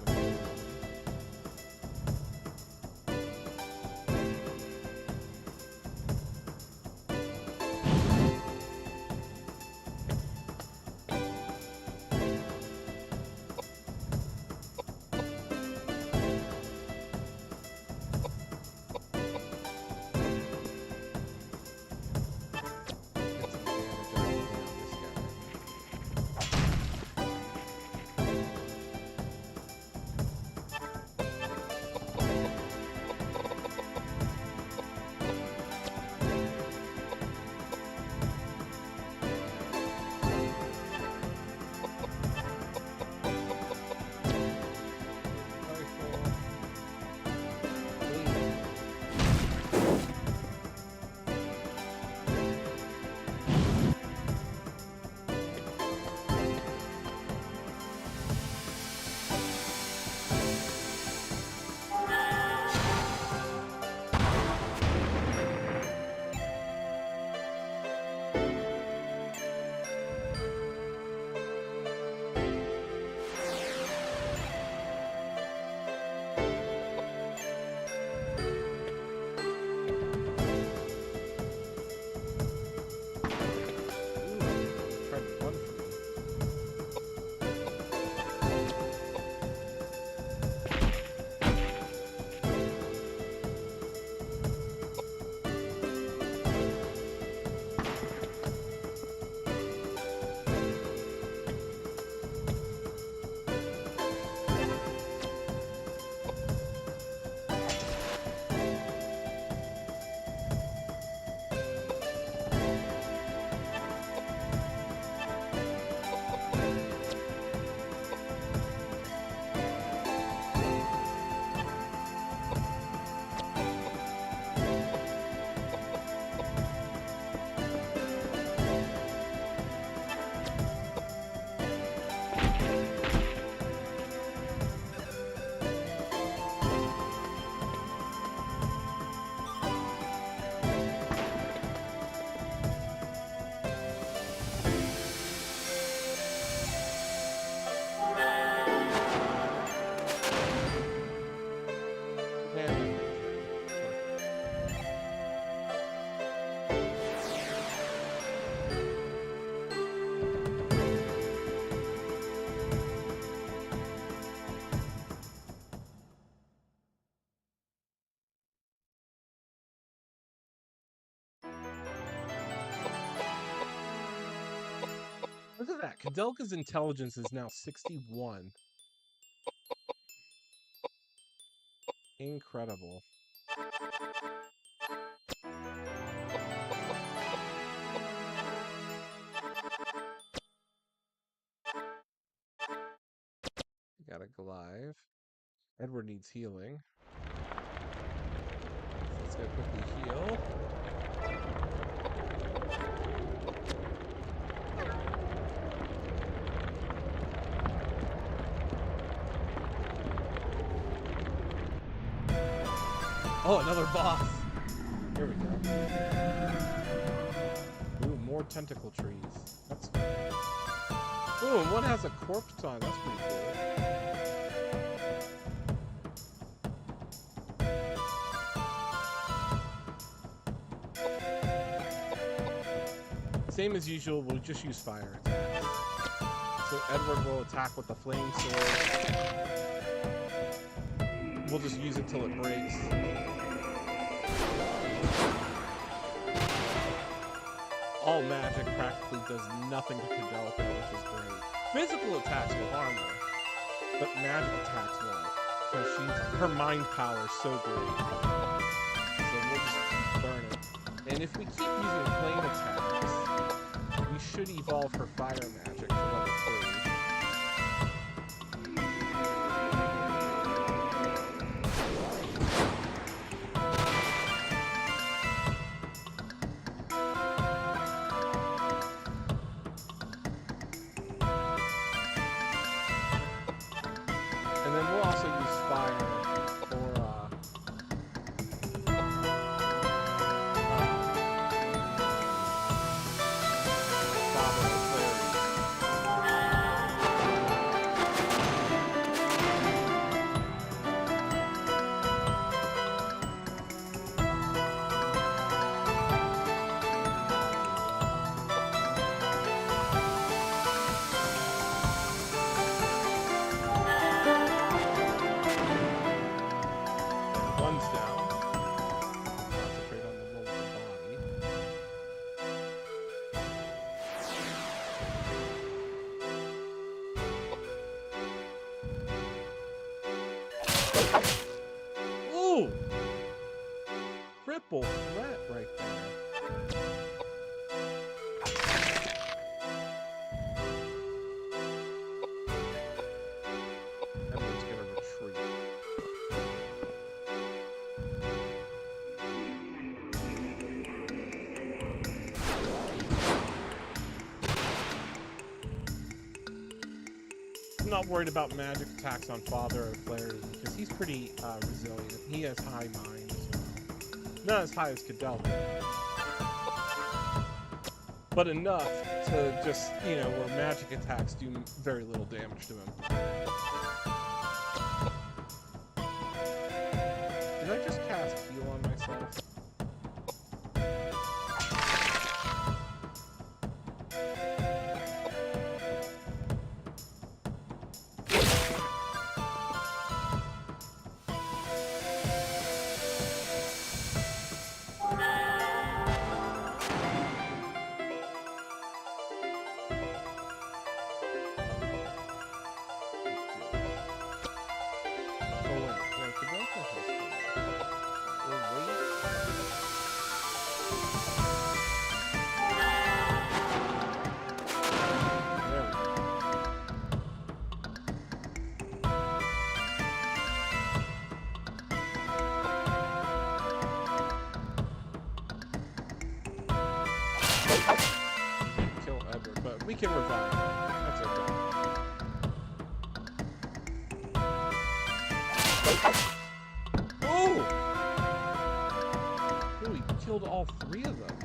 Speaker 1: Look at that. Koudelka's intelligence is now 61. Incredible. Gotta glaive. Edward needs healing. So let's go quickly heal. Oh, another boss. Here we go. Ooh, more tentacle trees. That's fun. Ooh, and one has a corpse on. That's pretty cool. Same as usual, we'll just use fire attacks. So Edward will attack with the flame sword. We'll just use it till it breaks. All magic practically does nothing to Koudelka, which is great. Physical attacks will harm her, but magic attacks won't, because her mind power is so great. So we'll just keep burning. And if we keep using flame attacks, we should evolve her fire magic to level 3. And then we'll also use fire for one's down. Concentrate on the one with the body. Ooh! Triple threat right there. Edward's gonna retreat. I'm not worried about magic attacks on Father of Flares because he's pretty resilient. He has high mind as well. Not as high as Koudelka, but enough to just, where magic attacks do very little damage to him. Did I just cast heal on myself? Kill Edward, but we can revive him. That's okay. Oh! Oh, he killed all 3 of them.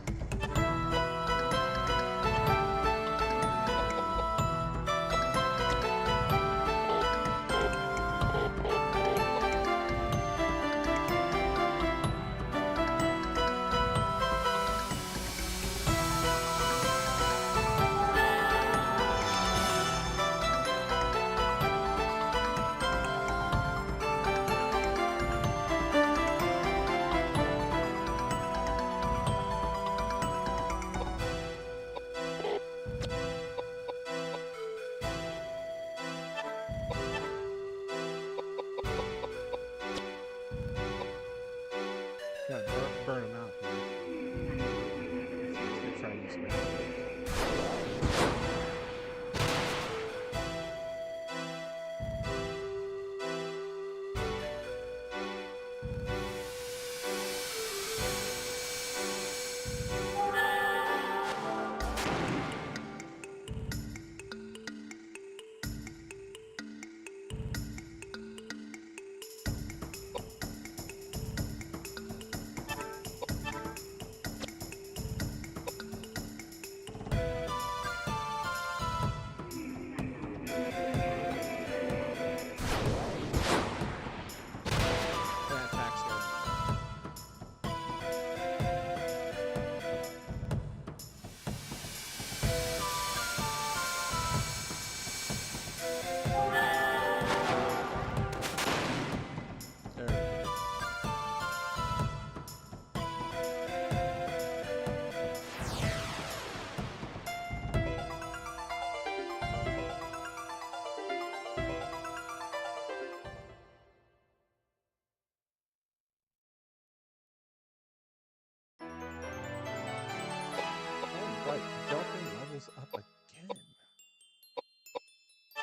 Speaker 1: goes up again.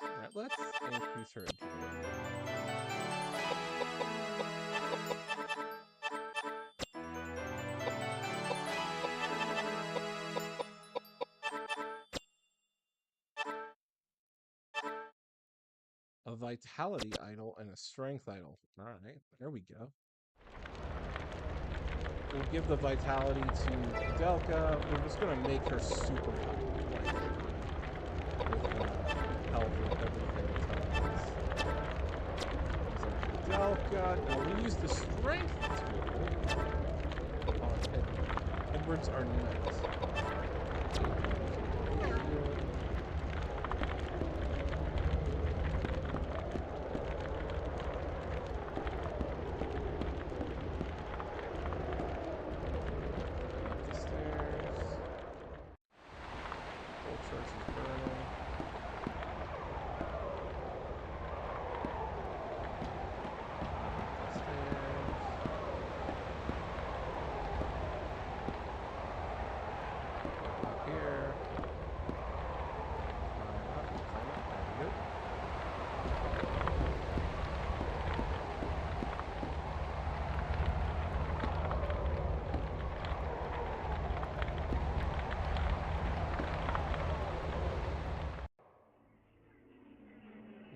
Speaker 1: Alright, let's increase her agility. A vitality idol and a strength idol. Alright, there we go. We'll give the vitality to Koudelka. We're just gonna make her super with health and everything. Koudelka. Now we use the strength tool on Edward. Edward's our knight.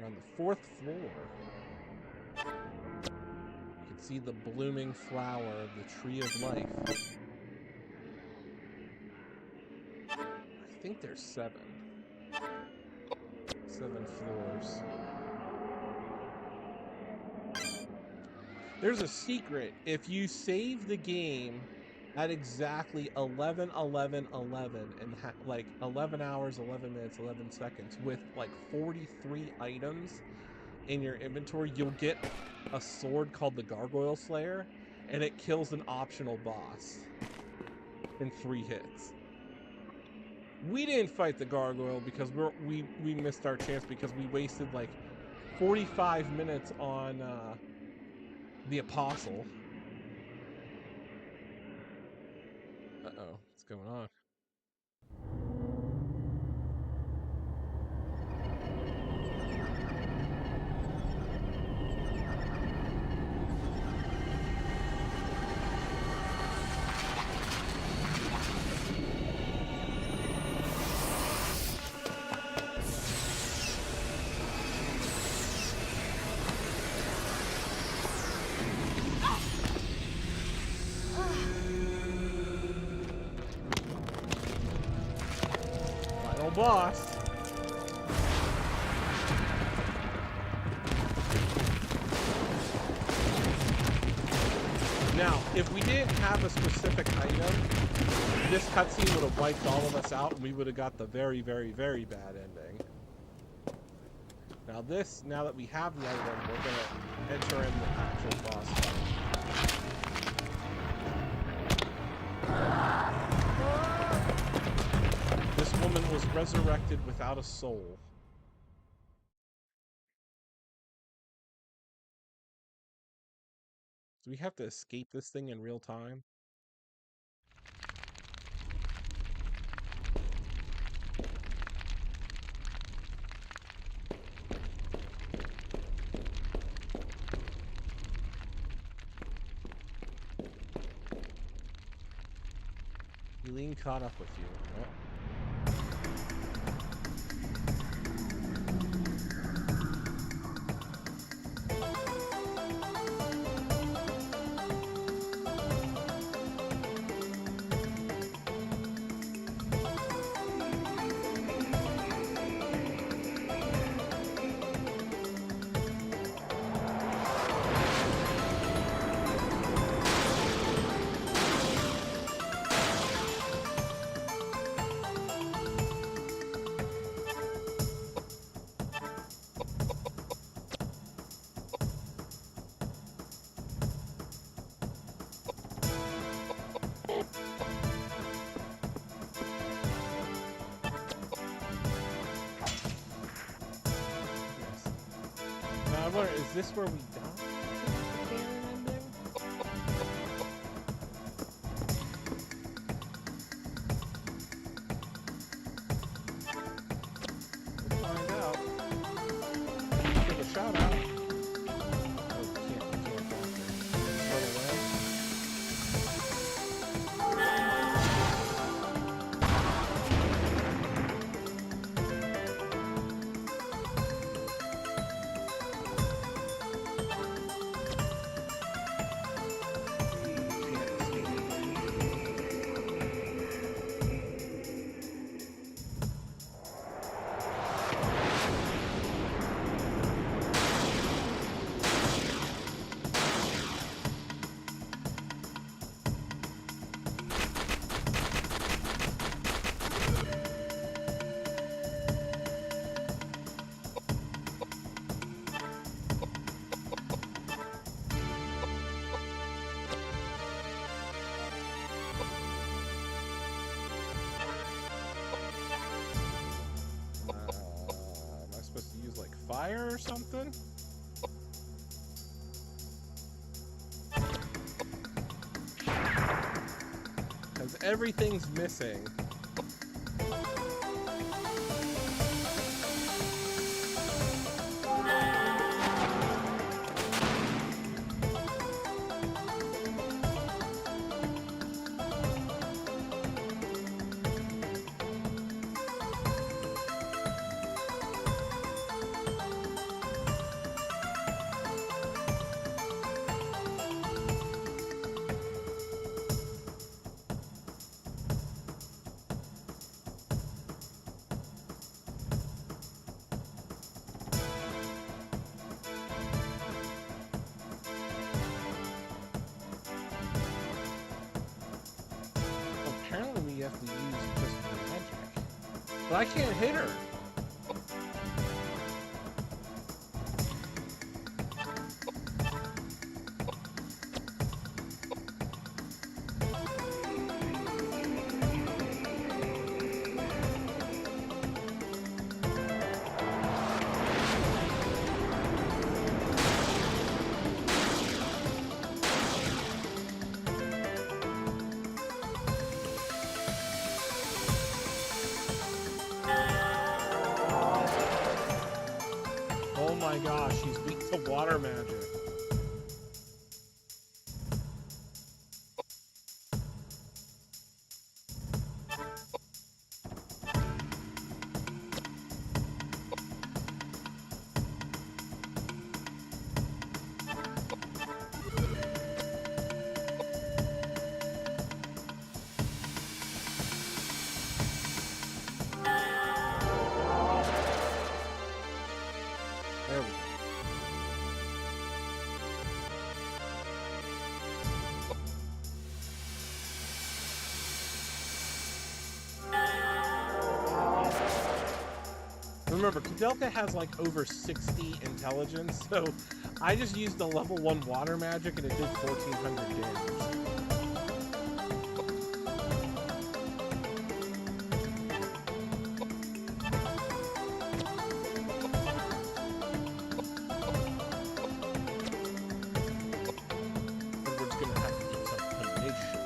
Speaker 1: On the 4th floor, you can see the blooming flower of the tree of life. I think there's 7 floors. There's a secret. If you save the game at exactly 11:11:11 and like 11 hours, 11 minutes, 11 seconds with like 43 items in your inventory, you'll get a sword called the Gargoyle Slayer, and it kills an optional boss in 3 hits. We didn't fight the gargoyle because we missed our chance because we wasted like 45 minutes on the apostle. Uh-oh, what's going on? Boss. Now, if we didn't have a specific item, this cutscene would have wiped all of us out and we would have got the very, very, very bad ending. Now that we have the item, we're gonna enter in the actual boss fight. This woman was resurrected without a soul. Do we have to escape this thing in real time? Eileen caught up with you. Oh. Is this where we die? fire or something? Because everything's missing. Apparently we have to use just the magic. But I can't hit her. Oh my gosh, he's weak to water magic. There we go. Remember, Koudelka has like over 60 intelligence, so I just used the level 1 water magic and it did 1400 damage. Edward's gonna have to do some combination.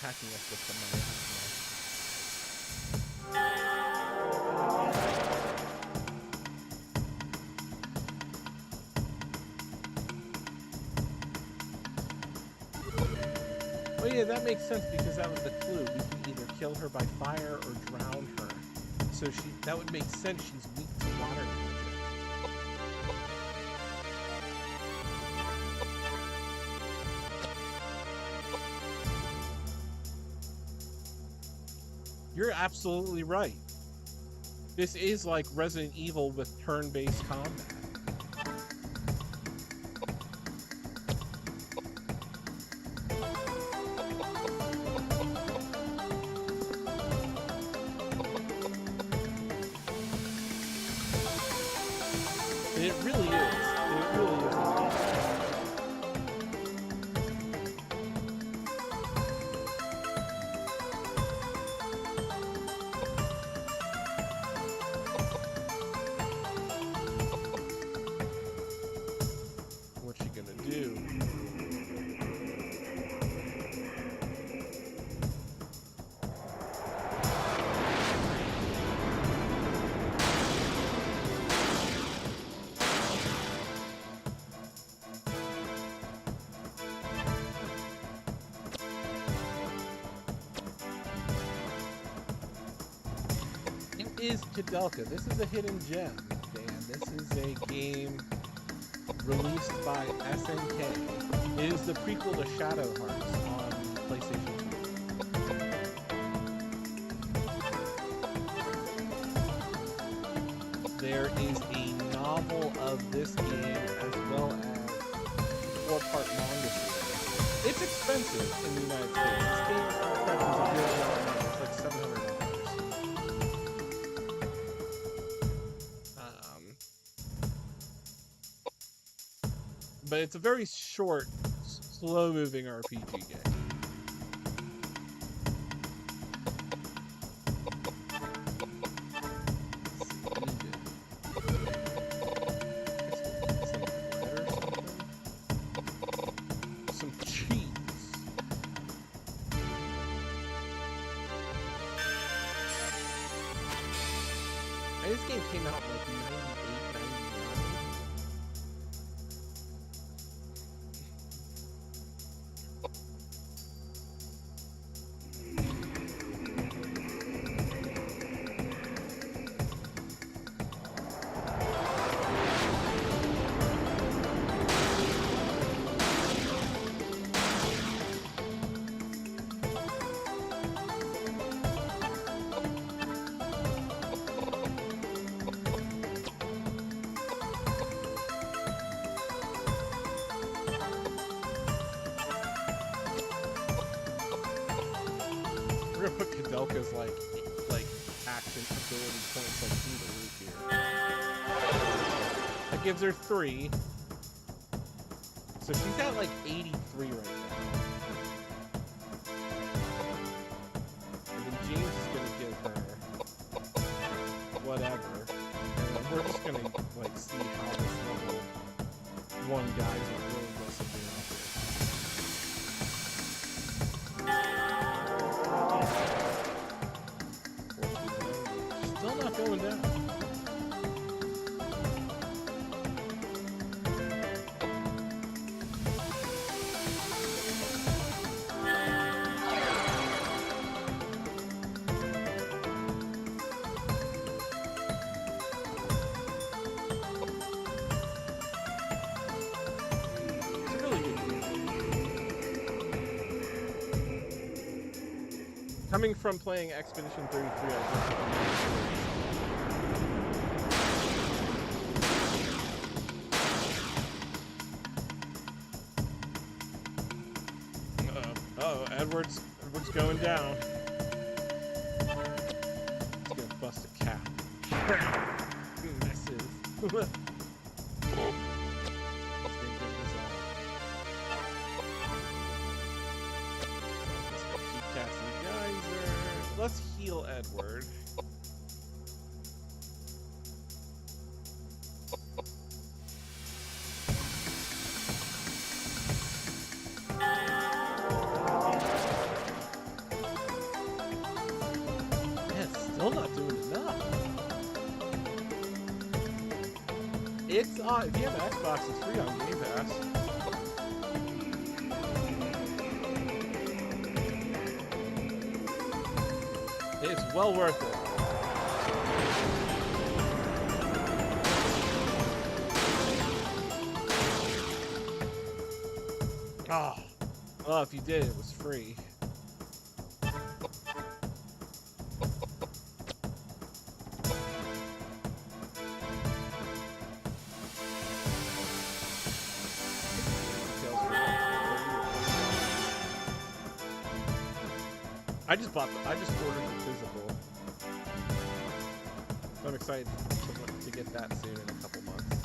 Speaker 1: Attacking us with the Oh yeah, that makes sense because that was the clue. We can either kill her by fire or drown her. So that would make sense. She's weak to water magic. You're absolutely right. This is like Resident Evil with turn-based combat. It really is. It really is. What's she gonna do? is Koudelka? This is a hidden gem, Dan. This is a game released by SNK. It is the prequel to Shadow Hearts on PlayStation 2. There is a novel of this game as well as 4-part manga series. It's expensive in the United States. This game price is a good amount of money. It's like $700. But it's a very short, slow-moving RPG game. This game came out like 98, 99. We're gonna put Koudelka's like action ability points like through the roof here. That gives her 3. So she's at like 83 right now. And then James is gonna give her whatever. And then we're just gonna like see how this level 1 guy's really does something out here. Still not going down. It's a really good game. Coming from playing Expedition 33, I Uh-oh, Edward's going down. He's gonna bust a cap. Massive. Let's keep casting geyser. Let's heal Edward. Still not doing enough. It's on. If you have an Xbox, it's free on Game Pass. It's well worth it. Oh, well, if you did, it was free. I just ordered the physical. So I'm excited to get that soon in a couple months.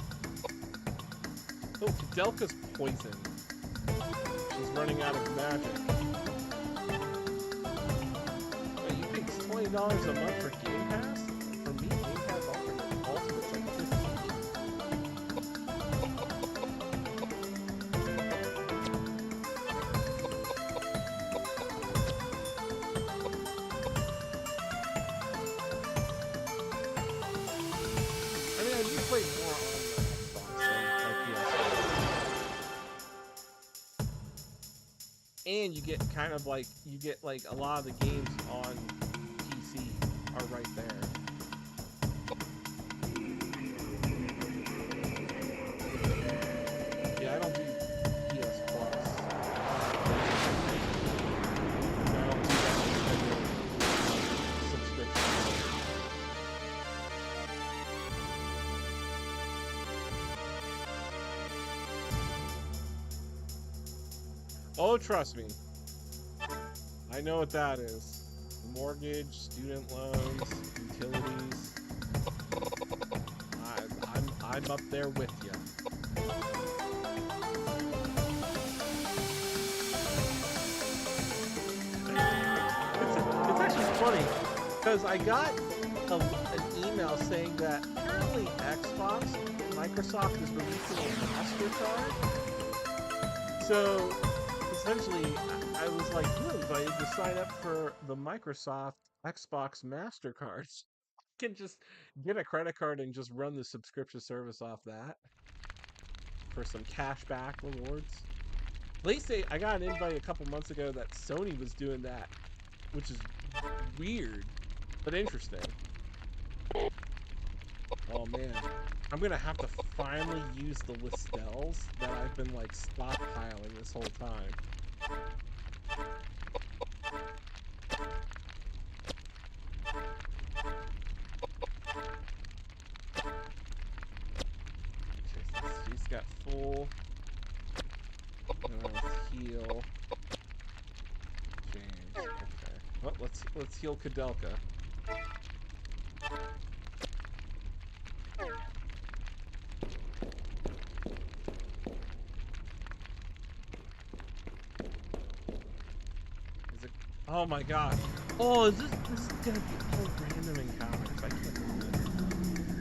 Speaker 1: Oh, Koudelka's poisoned. She's running out of magic. Wait, you think it's $20 a month for Game Pass? For me, Game Pass Ultimate's like $15. Play more on the Xbox PS4. And you get kind of like a lot of the games on PC are right there. Oh, trust me. I know what that is. Mortgage, student loans, utilities. I'm up there with you. It's actually funny because I got an email saying that apparently Microsoft is releasing a MasterCard. So essentially, I was like, I need to sign up for the Microsoft Xbox MasterCards. Can just get a credit card and just run the subscription service off that for some cashback rewards. I got an invite a couple months ago that Sony was doing that, which is weird, but interesting. Oh man, I'm gonna have to finally use the Listels that I've been like stockpiling this whole time. He's got full. Heal. Change. Okay. Well, let's heal Koudelka. Is it? Oh my God! Oh, is this is gonna be all random encounters? I can't believe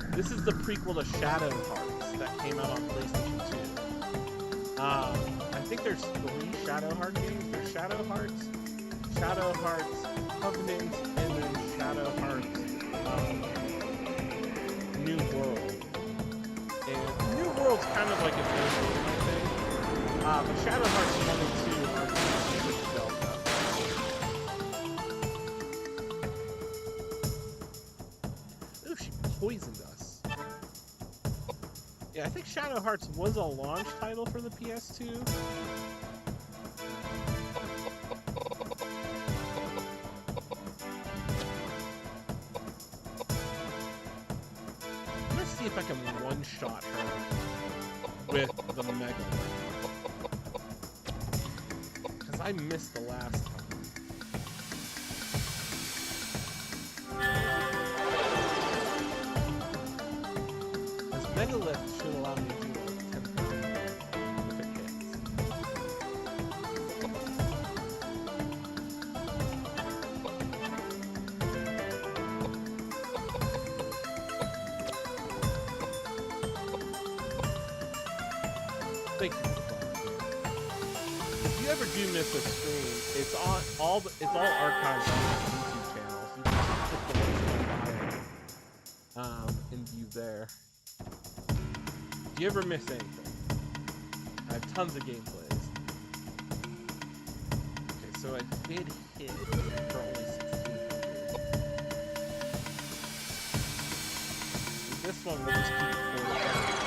Speaker 1: it. This is the prequel to Shadow Hearts that came out on PlayStation 2. I think there's 3 Shadow Heart games. There's Shadow Hearts, Covenant, and then Shadow Hearts New World. And New World's kind of like its own game, I think. But Shadow Hearts 1 and 2 are Ooh, she poisoned us. Yeah, I think Shadow Hearts was a launch title for the PS2. I'm gonna see if I can one-shot her with the Megalith. Because I missed the last time. Megalith should allow me to do like 10,000 if it hits. Thank you for the If you ever do miss a stream, it's all archived on my YouTube channel, so you can just click the link in my bio and view there. If you ever miss anything, I have tons of gameplays. Okay, so I did hit for only 1,600. This one will just keep it 45.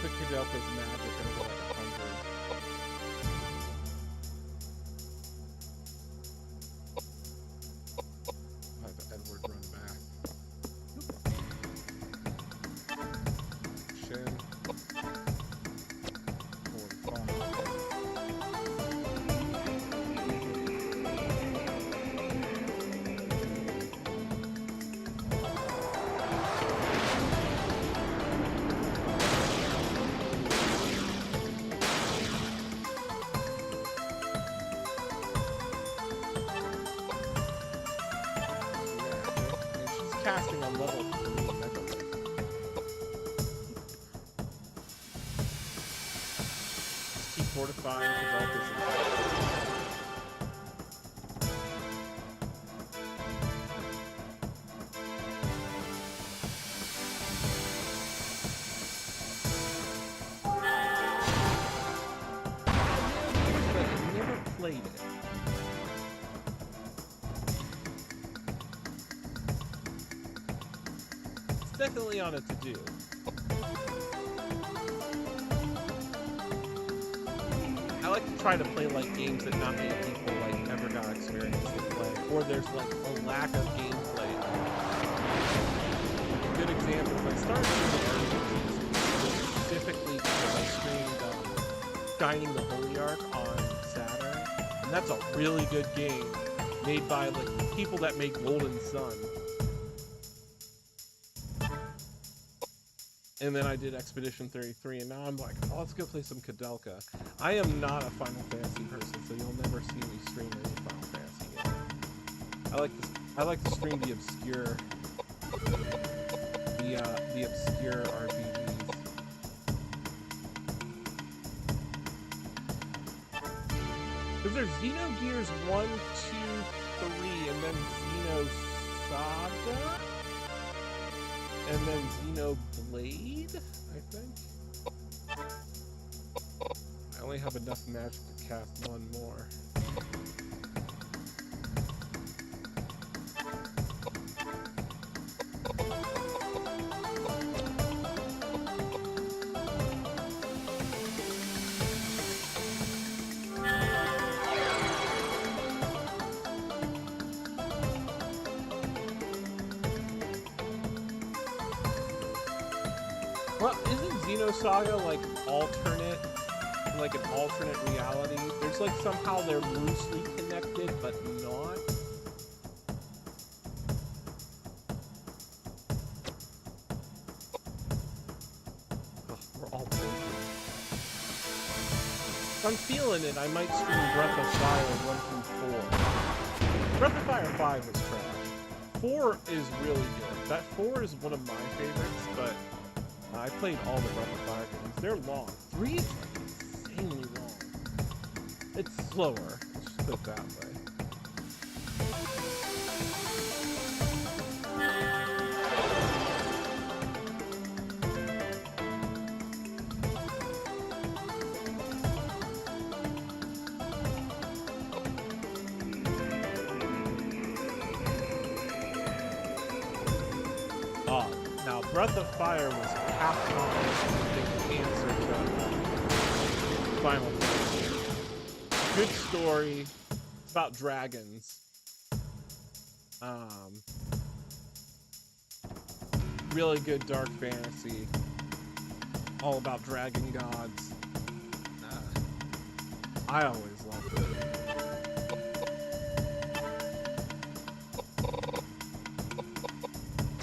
Speaker 1: Put Koudelka's magic over like 100. Casting on level 3 Megalith. Just keep fortifying Koudelka's but I never played it. Definitely on a to-do. I like to try to play like games that not many people like ever got experience to play, or there's like a lack of gameplay. Like a good example, if I started with Shining the Holy Ark on Saturn, and that's a really good game made by like the people that make Golden Sun. And then I did Expedition 33, and now I'm like, oh, let's go play some Koudelka. I am not a Final Fantasy person, so you'll never see me stream any Final Fantasy game. I like to stream the obscure RPGs. Because there's Xenogears 1, 2, 3, and then Xenosaga? And then Xenoblade, I think? I only have enough magic to cast one more. Well, isn't Xenosaga like an alternate reality? There's like somehow they're loosely connected, but not. Oh, we're all broken. If I'm feeling it, I might stream Breath of Fire 1 through 4. Breath of Fire 5 was trash. 4 is really good. That 4 is one of my favorites, but I played all the Breath of Fire games. They're long. 3 is like insanely long. It's slower. Let's just put it that way. Now, Breath of Fire was Capcom's answer to Final Fantasy. Good story. It's about dragons. Really good dark fantasy. All about dragon gods. I always loved it.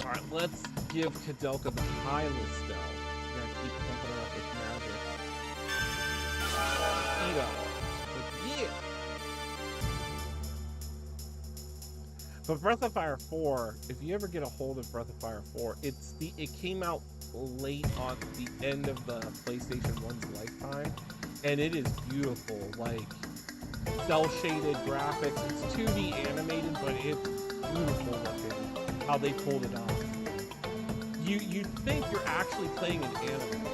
Speaker 1: Alright, let's give Koudelka the highest spell. We're gonna keep pumping her up with magic. Eat up. But yeah! But Breath of Fire 4, if you ever get a hold of Breath of Fire 4, it came out late on the end of the PlayStation 1's lifetime, and it is beautiful, like cel-shaded graphics. It's 2D animated, but it's beautiful looking how they pulled it off. You'd think you're actually playing an anime.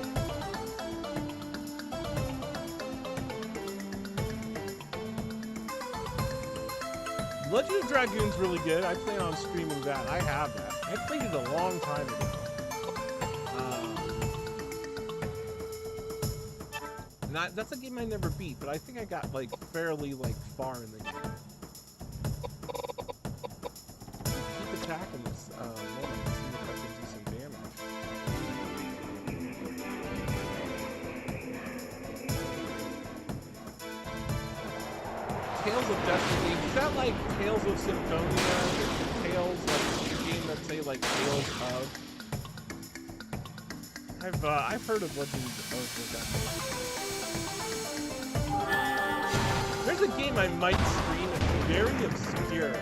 Speaker 1: Legend of Dragoon's really good. I plan on streaming that. I have that. I played it a long time ago. That's a game I never beat, but I think I got like fairly far in the game. Keep attacking this moment and see if I can do some damage. Tales of Destiny, is that like Tales of Symphonia? Or Tales, like a game that say like Tales of? I've heard of Legend of Destiny. There's a game I might stream. It's very obscure.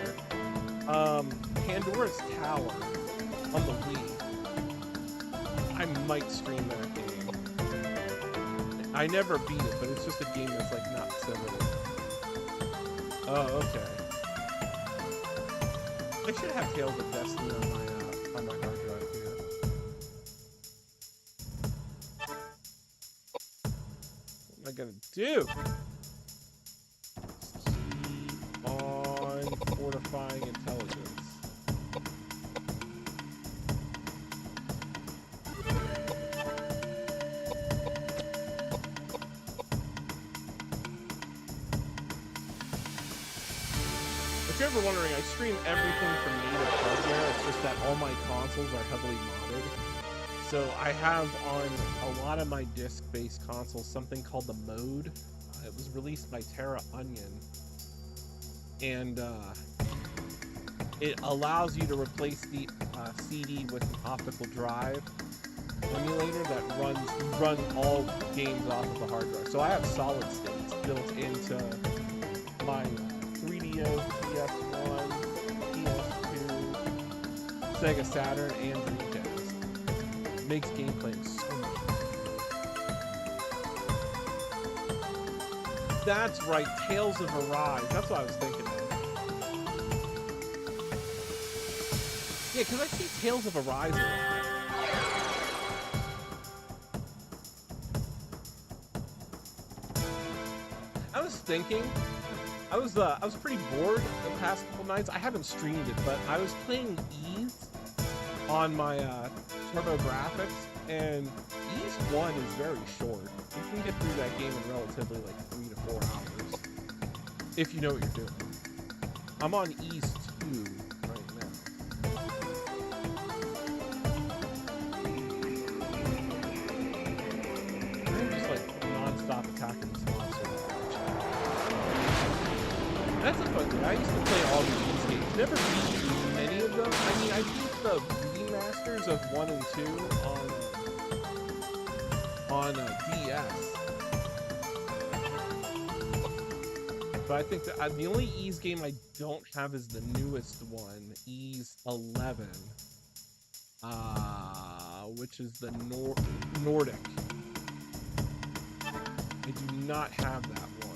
Speaker 1: Pandora's Tower on the Wii. I might stream that game. I never beat it, but it's just a game that's like not similar. Oh, okay. I should have Tales of Destiny on my hard drive here. What am I gonna do? Keep on fortifying intelligence. If you're ever wondering, I stream everything from native hardware. It's just that all my consoles are heavily modded. So I have on a lot of my disc-based consoles something called the Mode. It was released by Terra Onion, and it allows you to replace the CD with an optical drive emulator that run all games off of the hard drive. So I have solid states built into my 3DO, PS1, PS2, Sega Saturn, and Dreamcast. It makes gameplay so much easier. That's right, Tales of Arise. That's what I was thinking of. Yeah, because I see Tales of Arise in it. I was thinking, I was pretty bored the past couple nights. I haven't streamed it, but I was playing Ys on my TurboGrafx, and Ys 1 is very short. You can get through that game in relatively like 3 to 4 hours if you know what you're doing. I'm on Ys 2 right now. I'm just like non-stop attacking this monster. That's a fun thing. I used to play all the Ys games. Never beat any of them. I mean, I beat the remasters of 1 and 2 on DS. But I think that the only Ys game I don't have is the newest one, Ys 11, which is the Nordic. I do not have that one.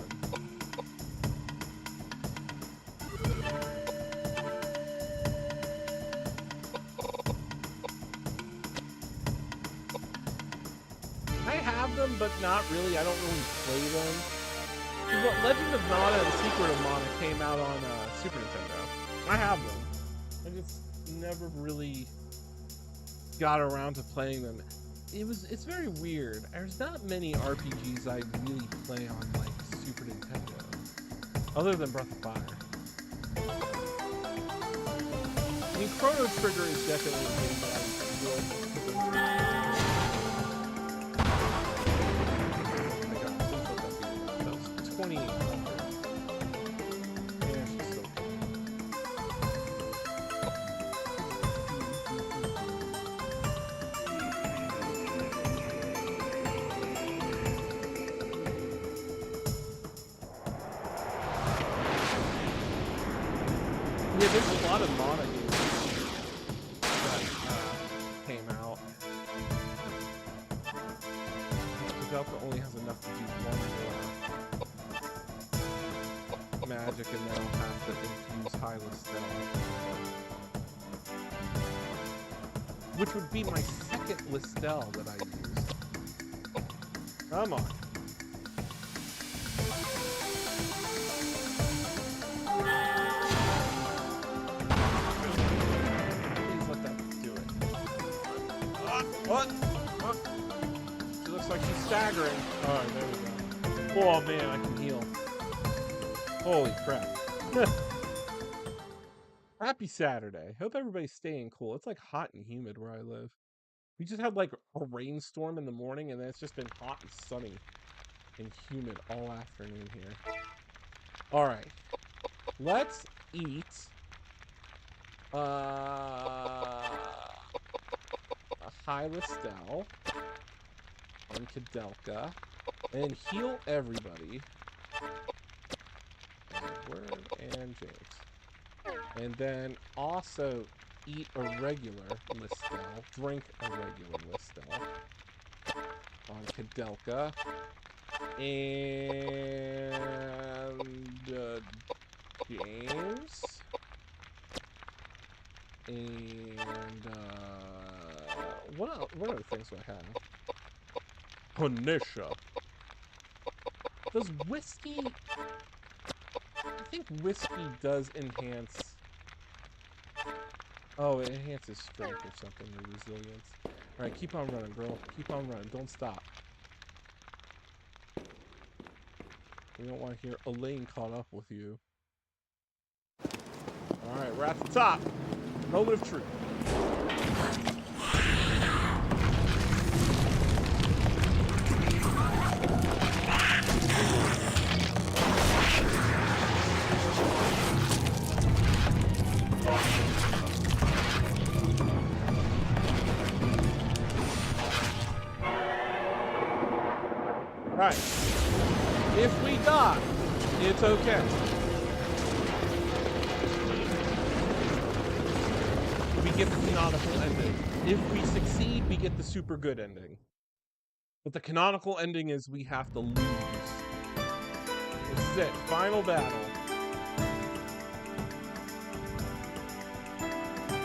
Speaker 1: I have them, but not really. I don't really play them. Legend of Mana and Secret of Mana came out on Super Nintendo. I have them. I just never really got around to playing them. It's very weird. There's not many RPGs I really play on like Super Nintendo, other than Breath of Fire. I mean, Chrono Trigger is definitely a game that I enjoy. That was 2800. Yeah, she's so cool. Yeah, there's a lot of Mana games that came out. Koudelka only has enough to do one more magic, and then I'll have to infuse Hyla Stella, which would be my second Listel that I used. Come on. What? What? She looks like she's staggering. Alright, there we go. Oh man, I can heal. Holy crap. Happy Saturday. Hope everybody's staying cool. It's like hot and humid where I live. We just had like a rainstorm in the morning, and then it's just been hot and sunny and humid all afternoon here. Alright. Let's eat Hyla Stell and Koudelka and heal everybody. Edward and James. And then also eat a regular Listel, drink a regular Listel on Koudelka. And James. And what other things do I have? Panisha. Does whiskey? I think whiskey does enhance. Oh, it enhances strength or something, or resilience. All right, keep on running, girl. Keep on running. Don't stop. We don't want to hear Elaine caught up with you. All right, we're at the top. Moment of truth. Right. If we die, it's okay. We get the canonical ending. If we succeed, we get the super good ending. But the canonical ending is we have to lose. This is it. Final battle.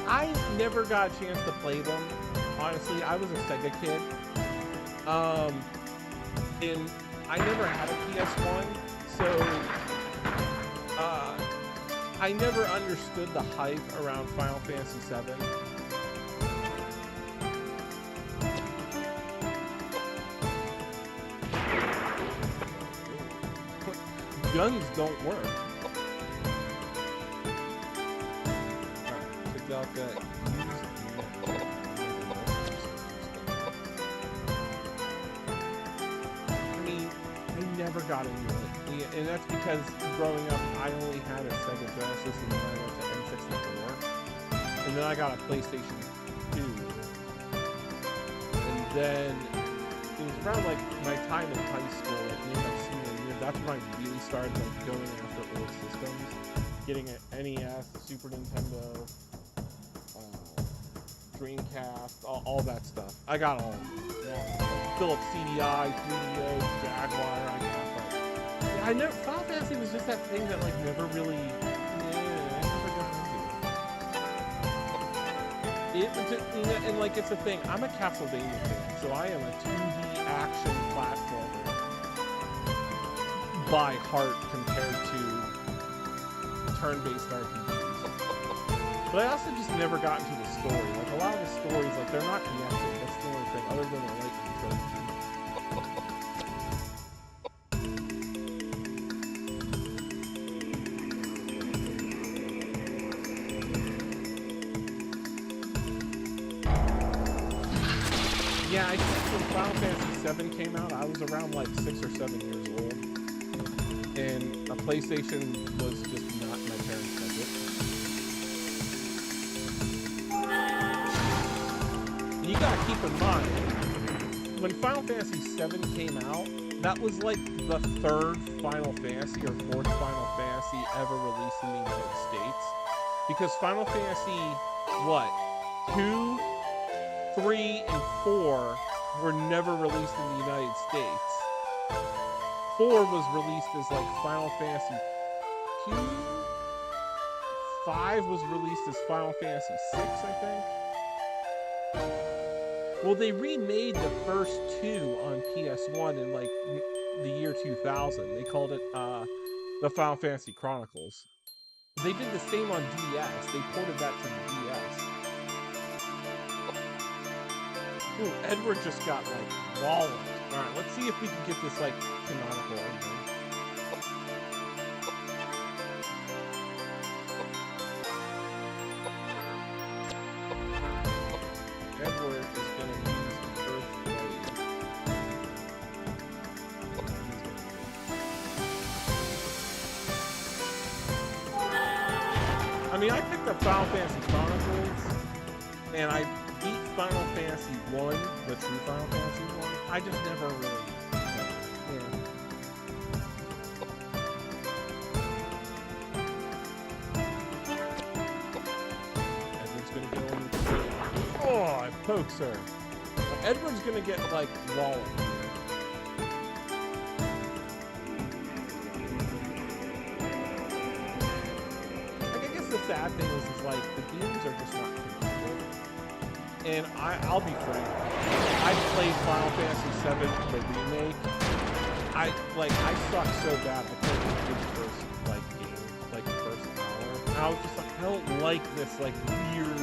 Speaker 1: I never got a chance to play them. Honestly, I was a Sega kid. And I never had a PS1, so I never understood the hype around Final Fantasy VII. Guns don't work. Koudelka, I never got into it, and that's because growing up, I only had a Sega Genesis, and then I went to N64, and then I got a PlayStation 2, and then it was around like my time in high school, like near my senior year. That's when I really started like going after old systems, getting an NES, Super Nintendo, Dreamcast, all that stuff. I got all of them. Yeah. Philips CDI, 3DO, Jaguar. I never. Final Fantasy was just that thing that like never really. I never got into it. And like it's a thing. I'm a Castlevania fan, so I am a 2D action platformer by heart compared to turn-based RPGs. But I also just never got into the story. Like a lot of the stories, like they're not connected. That's the only thing, other than the lightning trilogy. Yeah, I think when Final Fantasy VII came out, I was around like 6 or 7 years old, and a PlayStation was just not my parents' budget. You gotta keep in mind, when Final Fantasy VII came out, that was like the 3rd Final Fantasy or 4th Final Fantasy ever released in the United States. Because Final Fantasy, what, 2, 3, and 4 were never released in the United States. 4 was released as like Final Fantasy 2. 5 was released as Final Fantasy 6, I think. Well, they remade the first 2 on PS1 in like the year 2000. They called it the Final Fantasy Chronicles. They did the same on DS. They ported that to the DS. Ooh, Edward just got like walloped. Alright, let's see if we can get this like canonical ending. Edward is gonna use the Earth Blade. I mean, I picked up Final Fantasy Chronicles, and I beat Final Fantasy 1, the true Final Fantasy 1. I just never really... Yeah. Edward's gonna go in... Oh, it pokes her. Edward's gonna get, like, walloped here. Like, I guess the sad thing is like, the games are just not connected. And I'll be frank, I played Final Fantasy VII, the remake. I sucked so bad I couldn't even do the first, like, game, like, the first hour. And I was just like, I don't like this, like, weird,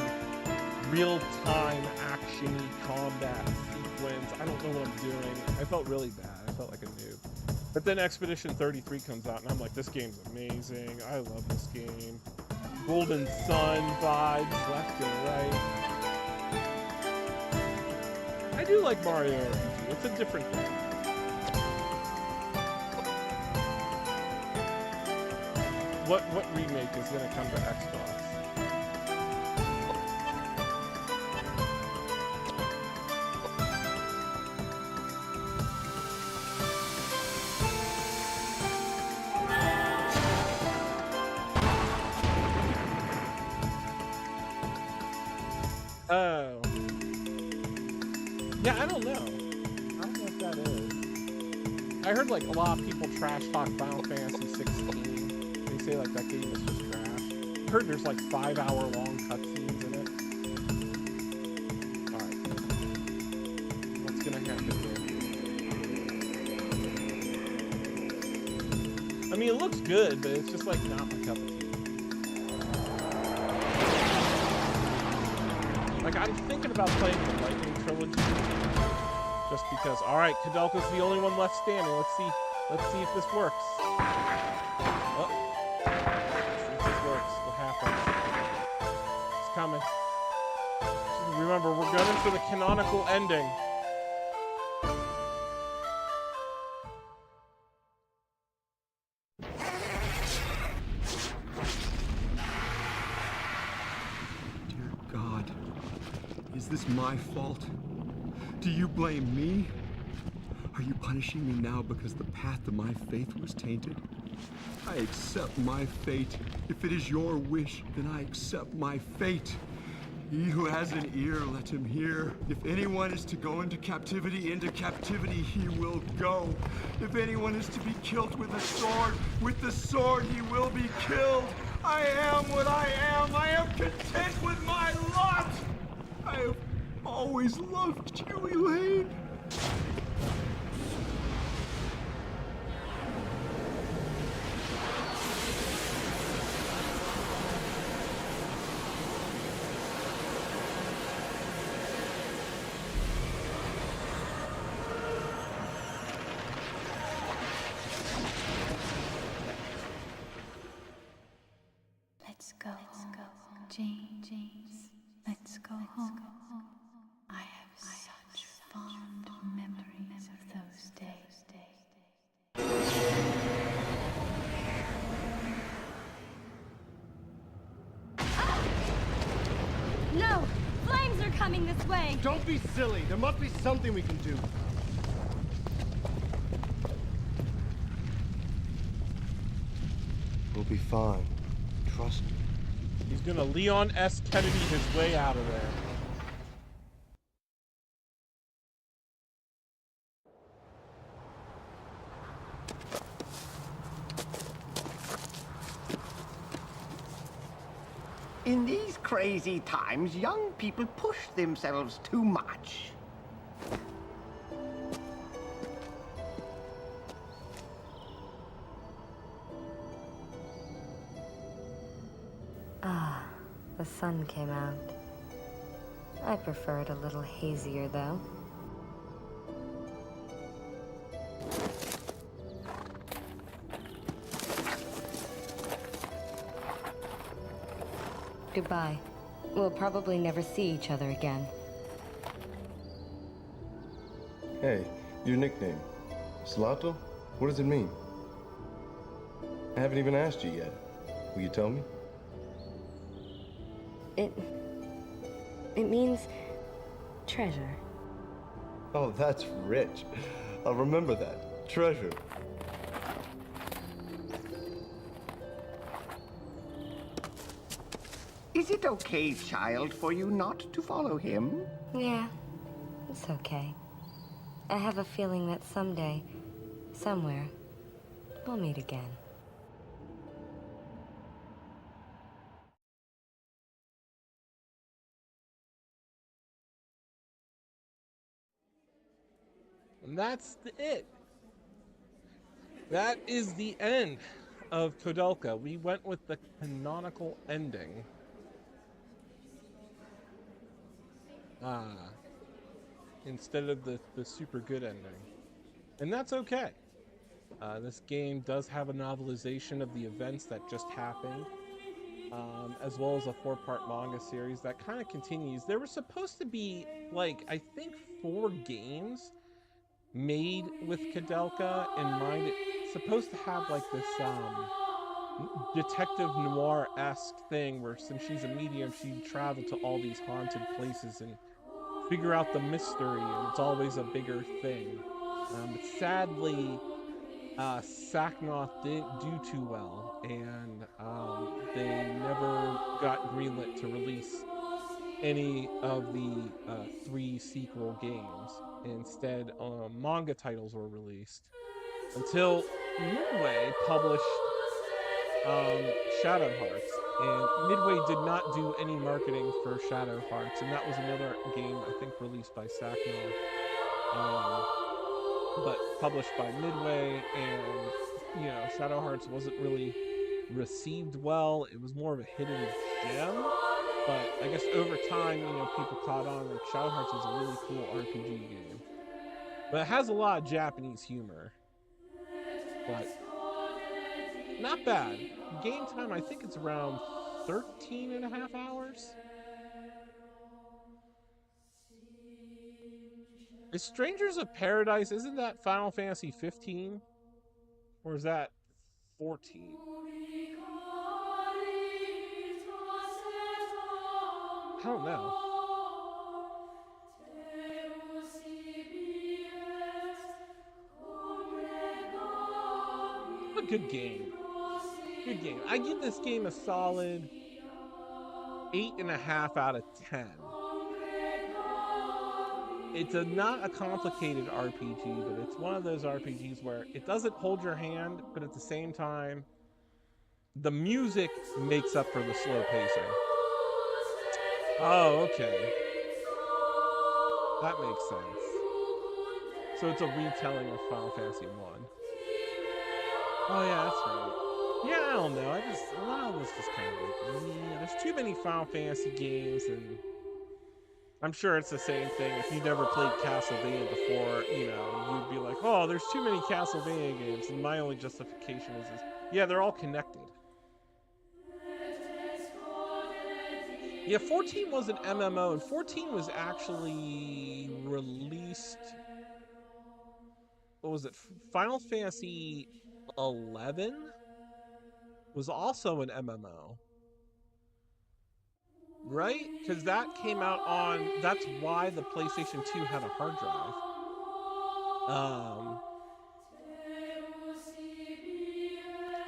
Speaker 1: real-time, action-y combat sequence. I don't know what I'm doing. I felt really bad. I felt like a noob. But then Expedition 33 comes out, and I'm like, this game's amazing. I love this game. Golden Sun vibes left and right. I do like Mario RPG. It's a different thing. What remake is gonna come to Xbox? know. I don't know what that is. I heard like a lot of people trash talk Final Fantasy 16. They say like that game is just trash. I heard there's like 5-hour long cutscenes in it. Alright. What's gonna happen here? I mean, it looks good, but it's just like not my cup of tea. Like, I'm thinking about playing the Lightning Trilogy. Just because. Alright, Koudelka's the only one left standing. Let's see if this works. Oh. Let's see if this works. What happens? It's coming. Remember, we're going for the canonical ending.
Speaker 4: Dear God, is this my fault? Do you blame me? Are you punishing me now because the path to my faith was tainted? I accept my fate. If it is your wish, then I accept my fate. He who has an ear, let him hear. If anyone is to go into captivity he will go. If anyone is to be killed with the sword he will be killed. I am what I am. I am content with my lot. I have always loved you, Elaine.
Speaker 5: Let's go home, James. Let's go home. I have such fond memories of those days.
Speaker 2: No! Flames are coming this way!
Speaker 3: Don't be silly. There must be something we can do. We'll be fine. Trust me.
Speaker 1: He's gonna Leon S. Kennedy his way out of there.
Speaker 6: In these crazy times, young people push themselves too much.
Speaker 2: Ah, the sun came out. I prefer it a little hazier, though. Goodbye. We'll probably never see each other again.
Speaker 3: Hey, your nickname. Slato? What does it mean? I haven't even asked you yet. Will you tell me?
Speaker 2: It means treasure.
Speaker 3: Oh, that's rich. I'll remember that. Treasure.
Speaker 6: Is it okay, child, for you not to follow him?
Speaker 2: Yeah, it's okay. I have a feeling that someday, somewhere, we'll meet again.
Speaker 1: And that's it. That is the end of Koudelka. We went with the canonical ending. Instead of the super good ending. And that's okay. This game does have a novelization of the events that just happened, as well as a 4-part manga series that kind of continues. There were supposed to be, like, I think 4 games made with Koudelka in mind. It's supposed to have, like, this, detective noir-esque thing where since she's a medium, she traveled to all these haunted places and figure out the mystery, and it's always a bigger thing. But sadly, Saknoth didn't do too well, and they never got greenlit to release any of the three sequel games. Instead, manga titles were released until Midway published Shadow Hearts, and Midway did not do any marketing for Shadow Hearts, and that was another game I think released by Sackmiller, um, but published by Midway. And Shadow Hearts wasn't really received well. It was more of a hidden gem, but I guess over time, people caught on. Like, Shadow Hearts was a really cool RPG game, but it has a lot of Japanese humor, but not bad. Game time, I think it's around 13 and a half hours. Is Strangers of Paradise, isn't that Final Fantasy 15? Or is that 14? I don't know. A good game. Good game. I give this game a solid 8.5 out of 10. It's not a complicated RPG, but it's one of those RPGs where it doesn't hold your hand, but at the same time, the music makes up for the slow pacing. Oh, okay. That makes sense. So it's a retelling of Final Fantasy 1. Oh yeah, that's right. Yeah, I don't know. A lot of this just kind of like, yeah, there's too many Final Fantasy games, and I'm sure it's the same thing. If you never played Castlevania before, you'd be like, oh, there's too many Castlevania games. And my only justification is yeah, they're all connected. Yeah, 14 was an MMO, and 14 was actually released. What was it? Final Fantasy 11 was also an MMO, right? Because that came out on. That's why the PlayStation 2 had a hard drive. Um,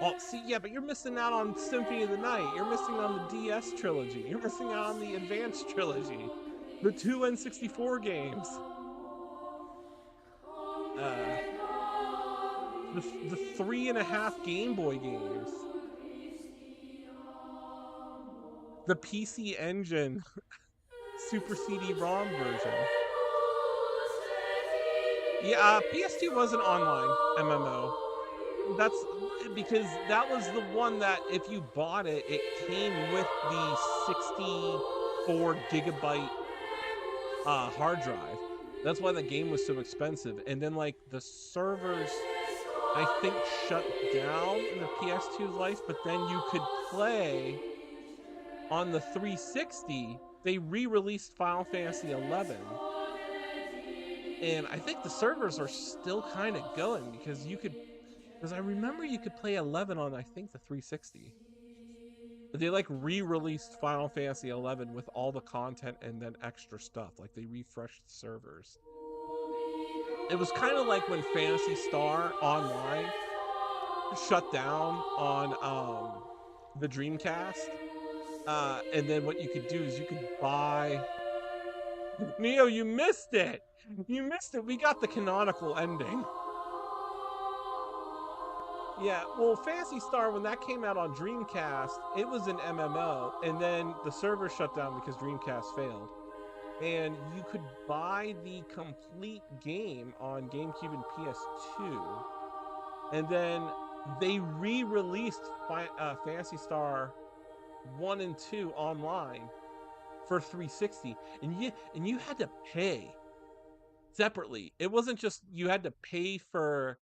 Speaker 1: Oh, see, yeah, but you're missing out on Symphony of the Night. You're missing on the DS trilogy. You're missing out on the Advanced trilogy, the two N64 games, uh, the 3.5 Game Boy games, the PC Engine Super CD-ROM version. Yeah, PS2 was an online MMO. That's because that was the one that if you bought it, it came with the 64 GB hard drive. That's why the game was so expensive. And then like the servers, I think, shut down in the PS2's life, but then you could play on the 360. They re-released Final Fantasy 11, and I think the servers are still kind of going because I remember you could play 11 on, I think, the 360. They like re-released Final Fantasy 11 with all the content and then extra stuff. Like they refreshed the servers. It was kind of like when Phantasy Star Online shut down on the Dreamcast. And then what you could do is you could buy. Neo, you missed it. You missed it. We got the canonical ending. Yeah, well, Phantasy Star, when that came out on Dreamcast, it was an MMO, and then the server shut down because Dreamcast failed. And you could buy the complete game on GameCube and PS2. And then they re-released Phantasy Star 1 and 2 online for 360. And you had to pay separately. It wasn't just you had to pay for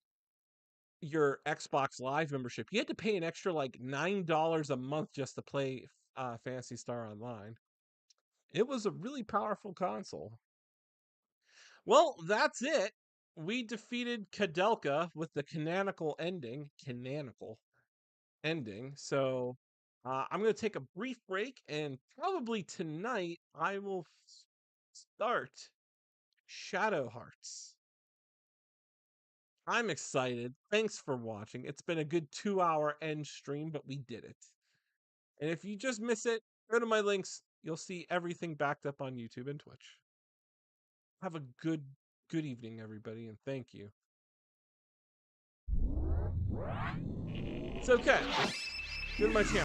Speaker 1: your Xbox Live membership. You had to pay an extra like $9 a month just to play Phantasy Star Online. It was a really powerful console. Well, that's it. We defeated Koudelka with the canonical ending. Canonical ending. So I'm going to take a brief break, and probably tonight I will start Shadow Hearts. I'm excited. Thanks for watching. It's been a good 2-hour end stream, but we did it. And if you just miss it, go to my links you'll see everything backed up on YouTube and Twitch. Have a good evening, everybody, and thank you. It's okay. Go to my channel.